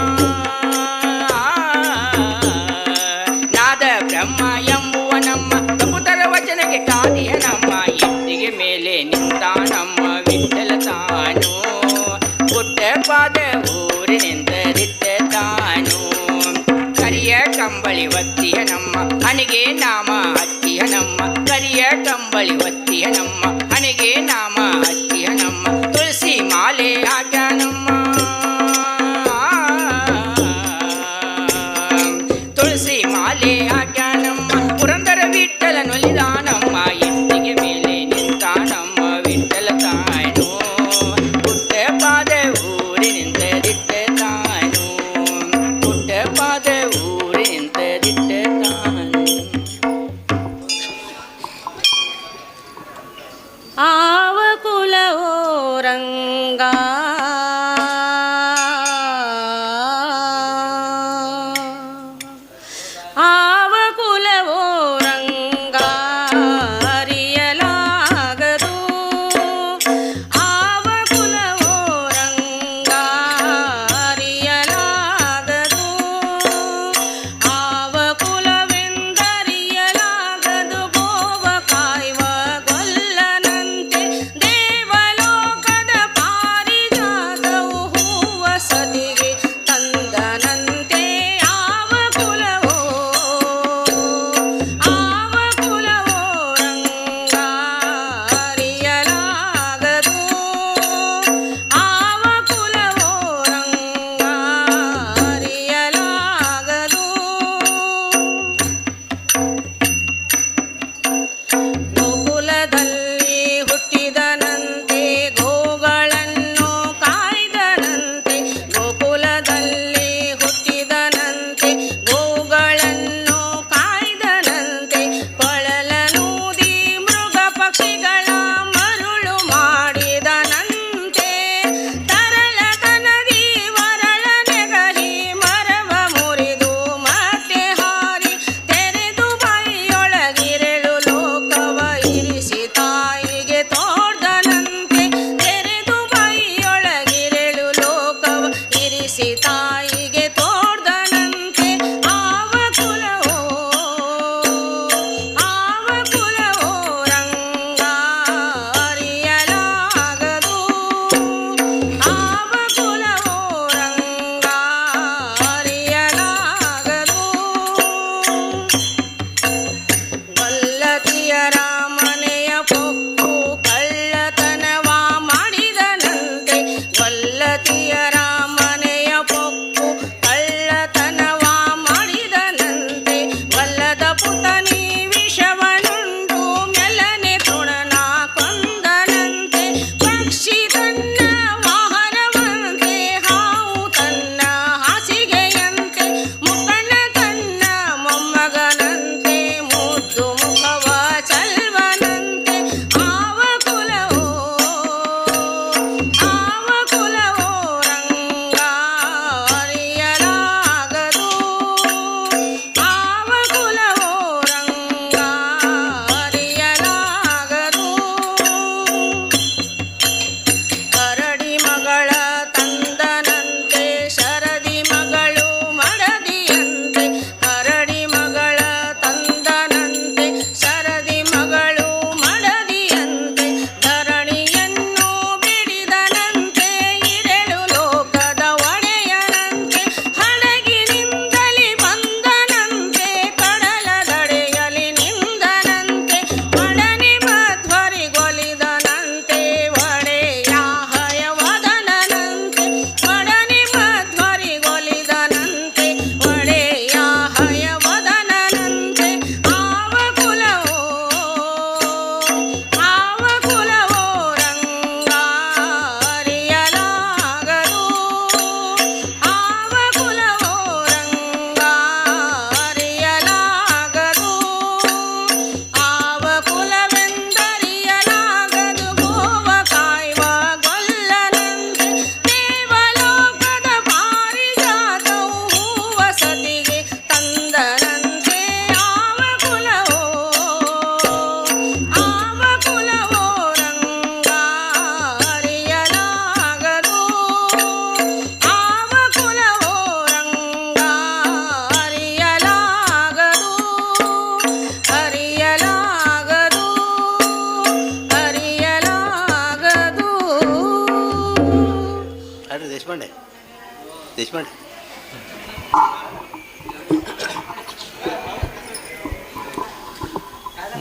ನಾದ ಬ್ರಹ್ಮ ಎಂಬುವನಮ್ಮ ಕಪುತರ ವಚನಕ್ಕೆ ಕಾದಿಯನಮ್ಮ ಇಟ್ಟಿಗೆ ಮೇಲೆ ನಿಂತ ನಮ್ಮ ವಿಠಲ ತಾನು ಪುಟ್ಟ ಪಾದ ಊರಿನಿಂದ ದಿಟ್ಟ ತಾನು ಕರಿಯ ಕಂಬಳಿ ಒತ್ತಿಯ ನಮ್ಮ ಹನಿಗೆ ನಾಮ ಹತ್ತಿಯ ನಮ್ಮ ಕರಿಯ ಕಂಬಳಿ ಒತ್ತಿಯ ನಮ್ಮ ಹನಿಗೆ ನಾಮ ಹತ್ತಿಯ ನಮ್ಮ ತುಳಸಿ ಮಾಲೆ ಹಾಕ್ಯಾನಮ್ಮ ತುಳಸಿ ಮಾಲೆ ಹಾಕ್ಯಾನಮ್ಮ ಪುರಂದರ ವಿಠಲ ನೊಲಿದಾನಮ್ಮ ಎತ್ತಿಗೆ ಮೇಲೆ ನಿಂತ ನಮ್ಮ ವಿಠಲ ತಾನು ಪುಟ್ಟ ಪಾದ ಊರಿನಿಂದ ದಿಟ್ಟ ತಾನು ಪುಟ್ಟ ಪಾದ ಊರಿನಿಂದ ದಿಟ್ಟ ತಾನು ಆವ ಕುಲವೋ ರಂಗ ಆವ ಕುಲವೋ ರಂಗ ಅರಿಯಲಾಗದು ಆವ ಕುಲವೋ ರಂಗ ಅರಿಯಲಾಗದು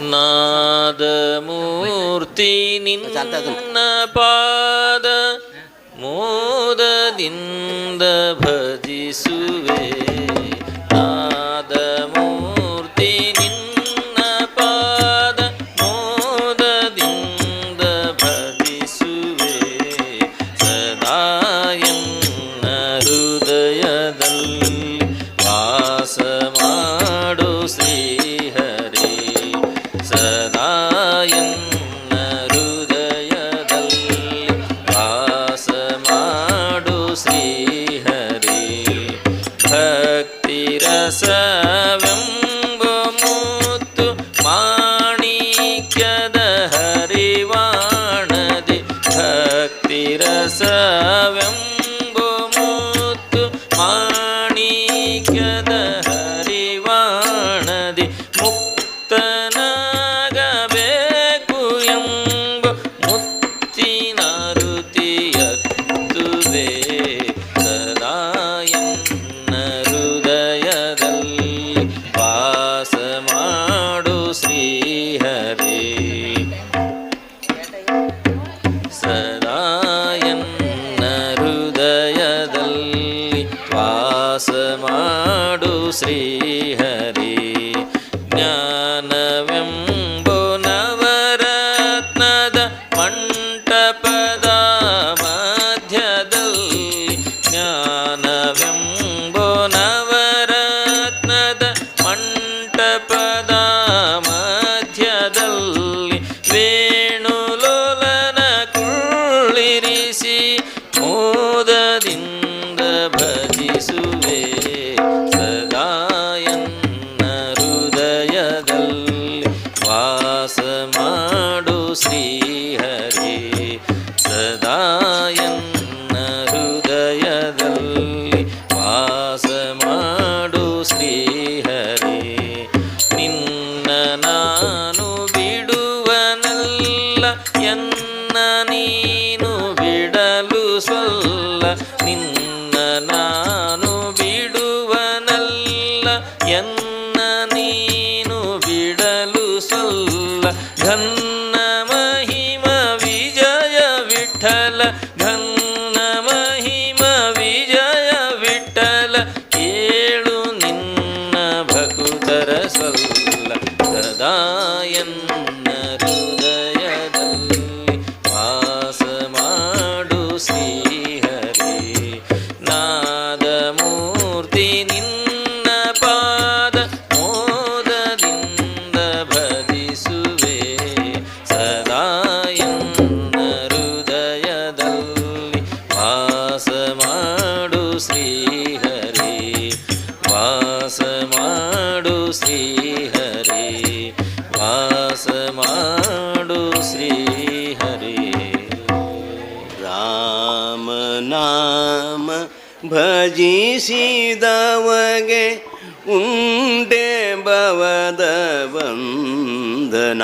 ನಾದಮೂರ್ತಿ ನಿನ್ನ ಪಾದ ಮೋದದಿಂದ ಭಜಿಸುವೆ. ನಾದಮೂರ್ತಿ ನಿನ್ನ ಪಾದ ಮೋದದಿಂದ ಭಜಿಸುವೆ. ಸದಾ ಎನ್ನ ಹೃದಯದಲ್ಲಿ ವಾಸ ಮಾಡು ಶ್ರೀಹರಿ. ಸದಾ ಎನ್ನ ಹೃದಯದಲ್ಲಿ ವಾಸ ಮಾಡು ಶ್ರೀಹರಿ. ಭಕ್ತಿ ರಸವೆಂಬ ಮುತ್ತು ಮಾಣಿಕ್ಯದ ಹರಿವಾಣದಿ. ಭಕ್ತಿ ರಸವೆಂಬ ಮುತ್ತು ಮಾಣಿಕ್ಯದ ಹರಿವಾಣದಿ. ಮುಕ್ತನಾಗಬೇಕು ಎಂಬ ಮುತ್ತಿನ ಋತಿಯತ್ತುವೆ. ಸದಾ ಎನ್ನ ಹೃದಯದಲ್ಲಿ ವಾಸ ಮಾಡು ಶ್ರೀಹರಿ. ಸದಾ ಎನ್ನ ಹೃದಯದಲ್ಲಿ ವಾಸ ಮಾಡು ಶ್ರೀಹರಿ. ಜ್ಞಾನವೆಂಬೋ ನವರತ್ನದ ಮಂಟಪದ ಮಧ್ಯದಲ್ಲಿ. ಜ್ಞಾನವೆಂಬೋ ನವರತ್ನದ ಮಂಟಪದ ಮಧ್ಯದಲ್ಲಿ. ವೇಣುಲೋಲನ ಕುಳ್ಳಿರಿಸಿ ಮೋದದಿಂದ ಭಜಿಸುವೆ. ಸದಾ ಎನ್ನ ಹೃದಯದಲ್ಲಿ ವಾಸ ಮಾಡು ಶ್ರೀಹರಿ. ಸದಾ ಎನ್ನ ಹೃದಯದಲ್ಲಿ ವಾಸ ಮಾಡು ಶ್ರೀಹರಿ. ನಿನ್ನ ನಾನು ಬಿಡುವನಲ್ಲ ಎನ್ನ ನೀನು ಬಿಡಲು ಸೊಲ್ಲ. ನಿನ್ನ ನಾನು ಬಿಡುವನಲ್ಲ ಎನ್ನ ನೀನು ಬಿಡಲು ಸೊಲ್ಲ. ಘನ್ನ ಮಹಿಮ ವಿಜಯ ವಿಠಲ. ಘನ್ನ ಮಹಿಮ ವಿಜಯ ವಿಠಲ. ಕೇಳು ನಿನ್ನ ಭಕುತರ ಸೊಲ್ಲ. ಸದಾ ಎನ್ನ ಹೃದಯದಲ್ಲಿ ವಾಸ ಮಾಡು ಶ್ರೀಹರಿ. ನಾದಮೂರ್ತಿ ನಿನ್ನ ಪಾದ ಮೋದದಿಂದ ಭಜಿಸುವೆ. ಸದಾ ಎನ್ನ ಹೃದಯದಲ್ಲಿ ವಾಸ ಮಾಡು ಶ್ರೀಹರಿ. ವಾಸ ಮಾಡು ಶ್ರೀಹರಿ. ವಾಸ ಮಾಡು ಶ್ರೀಹರಿ. ರಾಮನಾಮ ಭಜಿಸಿದವಗೆ ಉಂಡೆ ಭವದ ವಂದನ.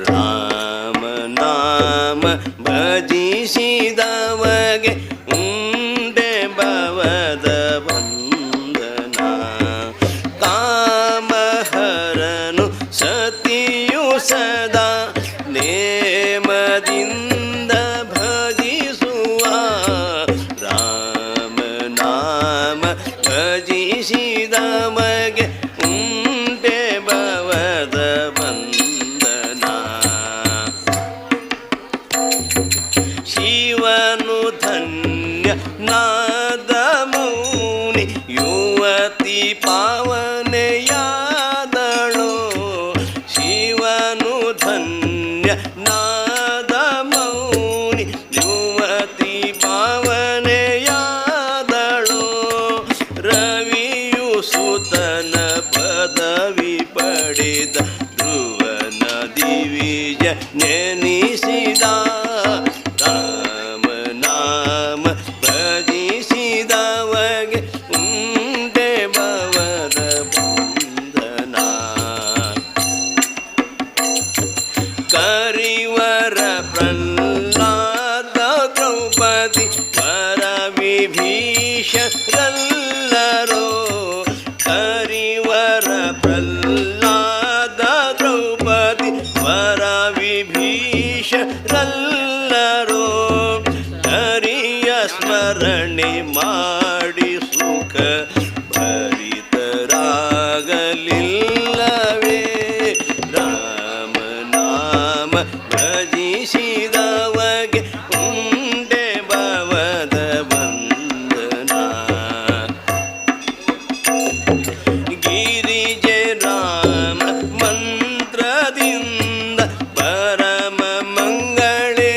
ರಾಮನಾಮ ಭಜಿಸಿದವಗೆ ಉಂಡೆ ಭವದ ವಂದನ. ಕಾಮಹರನು ಸತಿಯು ಸದಾ ನೇಮದಿಂದ ಭಜಿಸುವ. ರಾಮನಾಮ ಭಜಿಸಿದವಗೆ ಉಂಡೆ ಭವದ ವಂದನ. ಶಿವನು ಧನ್ಯ ನಾದ ಮೌನಿ ಯುವತಿ ಪಾವನೆಯಾದಳು. ಶಿವನು ಧನ್ಯ ನಾದ ಮೌನಿ ಯುವತಿ ಪಾವನೆಯಾದಳು. ರವಿಯು ಸುತನ ಪದವಿ ಪಡೆದ ಧ್ರುವನ ದಿವಿಜ ನೆನಿಸಿದ. ರಾಮನಾಮ ಭಜಿಸಿದವಗೆ ಉಂಡೆ ಭವದ ವಂದನ. ಕರಿವರ ಪ್ರಹ್ಲಾದ ದ್ರೌಪದಿ ವರ ವಿಭೀಷಣರೆಲ್ಲರೋ. ಕರಿವರ ಪ್ರಹ್ಲಾದ ದ್ರೌಪದಿ ಗಿರಿಜೆ ರಾಮ ಮಂತ್ರದಿಂದ ಪರಮ ಮಂಗಳೆಯಾದಳು.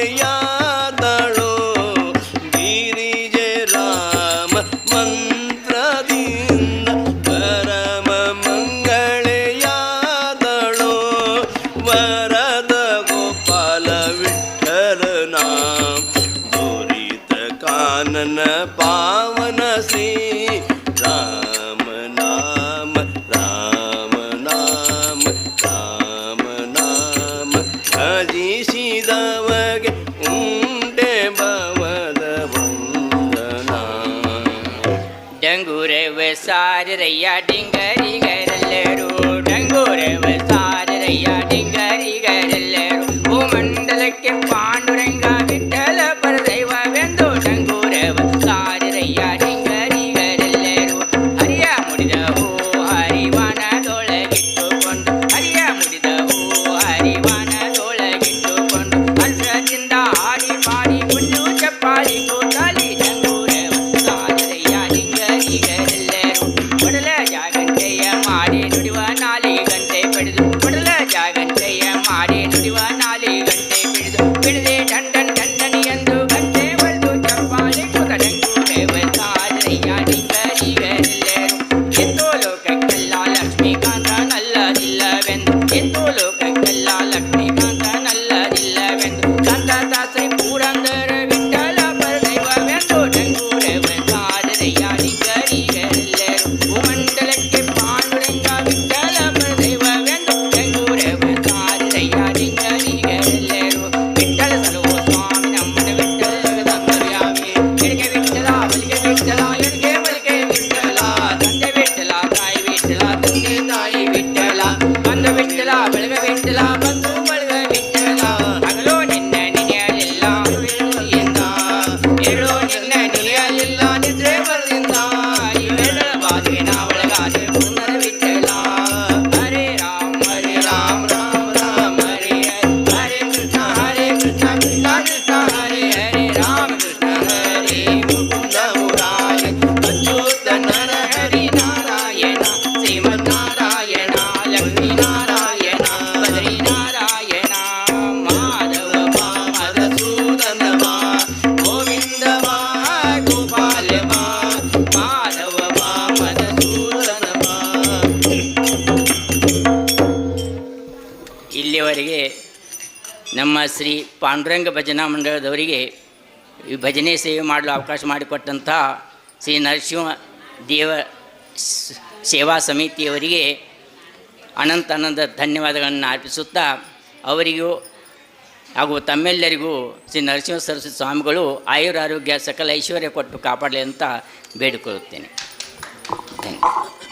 ಗಿರಿಜೆ ರಾಮ ಮಂತ್ರದಿಂದ ಪರಮ ಮಂಗಳೆಯಾದಳು. ವರದ ಗೋಪಾಲ ವಿಠಲನ ದುರಿತ ಕಾನನ ಪಾವನ ಶ್ರೀ ರಾಮ ನಾಮ ರಾಮ ನಾಮ ರಾಮ ನಾಮ ಭಜಿಸಿದವಗೆ ಉಂಟೆ ಭವದ ವಂದನ. ಡಂಗೂರವ ಸಾರರಯ್ಯ ಡಿಂಗರಿಗರೆಲ್ಲರೂ ಡಂಗೂರವ ಸಾರರಯ್ಯ ಡಿಂಗರಿಗರೆಲ್ಲರೂ ಓ ಮಂಡಲಕ್ಕೆ ಪಾಂಡುರಂಗ ವಿಠಲ ಪರದೈವವೆಂದು ಡಂಗೂರವ ಸಾರರಯ್ಯ ಡಿಂಗರಿಗರೆಲ್ಲರೂ ಹರಿಯ ಮುಡಿದ ಹೂ ಹರಿವನದೊಳಗಿಟ್ಟುಕೊಂಡು ಹರಿಯ ಮುಡಿದ ಹೂ ಹರಿವನದೊಳಗಿಟ್ಟುಕೊಂಡು ಹರ್ಷದಿಂದ ಹಾಡಿ ಪಾಡಿ ಕುಂಡು ಚಪ್ಪಾಳಿ ಕೂತಾಲಿ ಡಂಗೂರವ ಸಾರರಯ್ಯ ಡಿಂಗರಿಗರೆಲ್ಲರೂ ಕೊಡಲ ಜಾಗಂಟೆಯ ಮಾಡಿ ನುಡಿವ ನಾಲಿ ಗಂಟೆ ಪಡೆದು ಕೊಡಲ ಜಾಗಂಟೆಯ ಮಾಡಿ ನುಡಿವ ನಾಲಿ ಗಂಟೆ ಬಿಡದೆ ದಂಡನ್ ದಂಡನಿ ಎಂದು ಗಂಟೆ ಬರೆದು ಚಪ್ಪಾಳಿ ಕೂತ ಡಂಗೂರವ ಸಾರರಯ್ಯ ಡಿಂಗರಿಗರೆಲ್ಲರೂ ಎಂದೋ ಲೋಕಕ್ಕೆಲ್ಲ ಲಕ್ಷ್ಮೀಕಾಂತ ನಲ್ಲದಿಲ್ಲವೆಂದು ಎಂದೋ ಲೋಕಕ್ಕೆಲ್ಲ ಲಕ್ಷ್ಮೀಕಾಂತ ನಲ್ಲದಿಲ್ಲವೆಂದು ಸಂತತ ಶ್ರೀ ಪುರಂದರ ವಿಠಲ ಪರದೈವವೆಂದು ಡಂಗೂರವ ಸಾರರಯ್ಯ ಡಿಂಗರಿಗರೆಲ್ಲರೂ ಭೂಮಂಡಲಕ್ಕೆ ಪಾಂಡುರಂಗ ವಿಠಲ ಪರದೈವವೆಂದು ಡಂಗೂರವ ಸಾರರಯ್ಯ ಡಿಂಗರಿಗರೆಲ್ಲರೂ ವಿಠಲ ಸಲುವ ಸ್ವಾಮಿ ನಮ್ಮನ ವಿಠಲ ಜಗದಂತರ್ಯಾಮಿ ಎಡಗೆ ವಿಠಲ ಬಲಿಗೆ ವಿಠಲ ಎಡಗೆ ಬಲಿಗೆ ವಿಠಲ ತಂದೆ ವಿಠಲ ತಾಯಿ ವಿಠಲ ತಂದೆ ತಾಯಿ ವಿಠಲ ಬಂಧು ವಿಠಲ ಬಳಗ ವಿಠಲ ಬಂಧು ಬಳಗ ವಿಠಲ ಹಗಲೋ ನಿನ್ನ ನೆನೆಯಲಿಲ್ಲ ಎಂದು ಹೇಳೋ ನಿನ್ನ ನೆನೆಯಲಿಲ್ಲ ನಿದ್ರೆ ಬರದಿಂದ ಇವೆಲ್ಲ ಬಾಧೆನ ಒಳಗಾದೆ ಪುನರ ವಿಠಲ. ಹರೇ ರಾಮ ರಾಮ ರಾಮ ಹರೇ ಹರೇ ಕೃಷ್ಣ ಕೃಷ್ಣ ಕೃಷ್ಣ ಹರೇ ಹರೇ ರಾಮ ಕೃಷ್ಣ ಹರೇ ಮುಕುಂದ ಮುರಾರಿ ಅಚ್ಯುತ ನರ ಹರಿ ನಾರಾಯಣ ಶ್ರೀಮನ್ನಾರಾಯಣ ಲಕ್ಷ್ಮೀ ನಾರಾಯಣ ಬದ್ರಿ ನಾರಾಯಣ ಮಾಧವ ಮಧುಸೂದನ ಗೋವಿಂದ ಗೋಪಾಲ ಮಾಧವ ಮಧುಸೂದನ. ಇಲ್ಲಿಯವರೆಗೆ ನಮ್ಮ ಶ್ರೀ ಪಾಂಡುರಂಗ ಭಜನಾ ಮಂಡಳದವರಿಗೆ ಈ ಭಜನೆ ಸೇವೆ ಮಾಡಲು ಅವಕಾಶ ಮಾಡಿಕೊಟ್ಟಂಥ ಶ್ರೀ ನರಸಿಂಹ ದೇವ ಸೇವಾ ಸಮಿತಿಯವರಿಗೆ ಅನಂತ ಧನ್ಯವಾದಗಳನ್ನು ಅರ್ಪಿಸುತ್ತಾ ಅವರಿಗೂ ಹಾಗೂ ತಮ್ಮೆಲ್ಲರಿಗೂ ಶ್ರೀ ನರಸಿಂಹ ಸರಸ್ವತಿ ಸ್ವಾಮಿಗಳು ಆಯುರಾರೋಗ್ಯ ಸಕಲ ಐಶ್ವರ್ಯ ಕೊಟ್ಟು ಕಾಪಾಡಲಿ ಅಂತ ಬೇಡಿಕೊಳ್ಳುತ್ತೇನೆ. Thank you.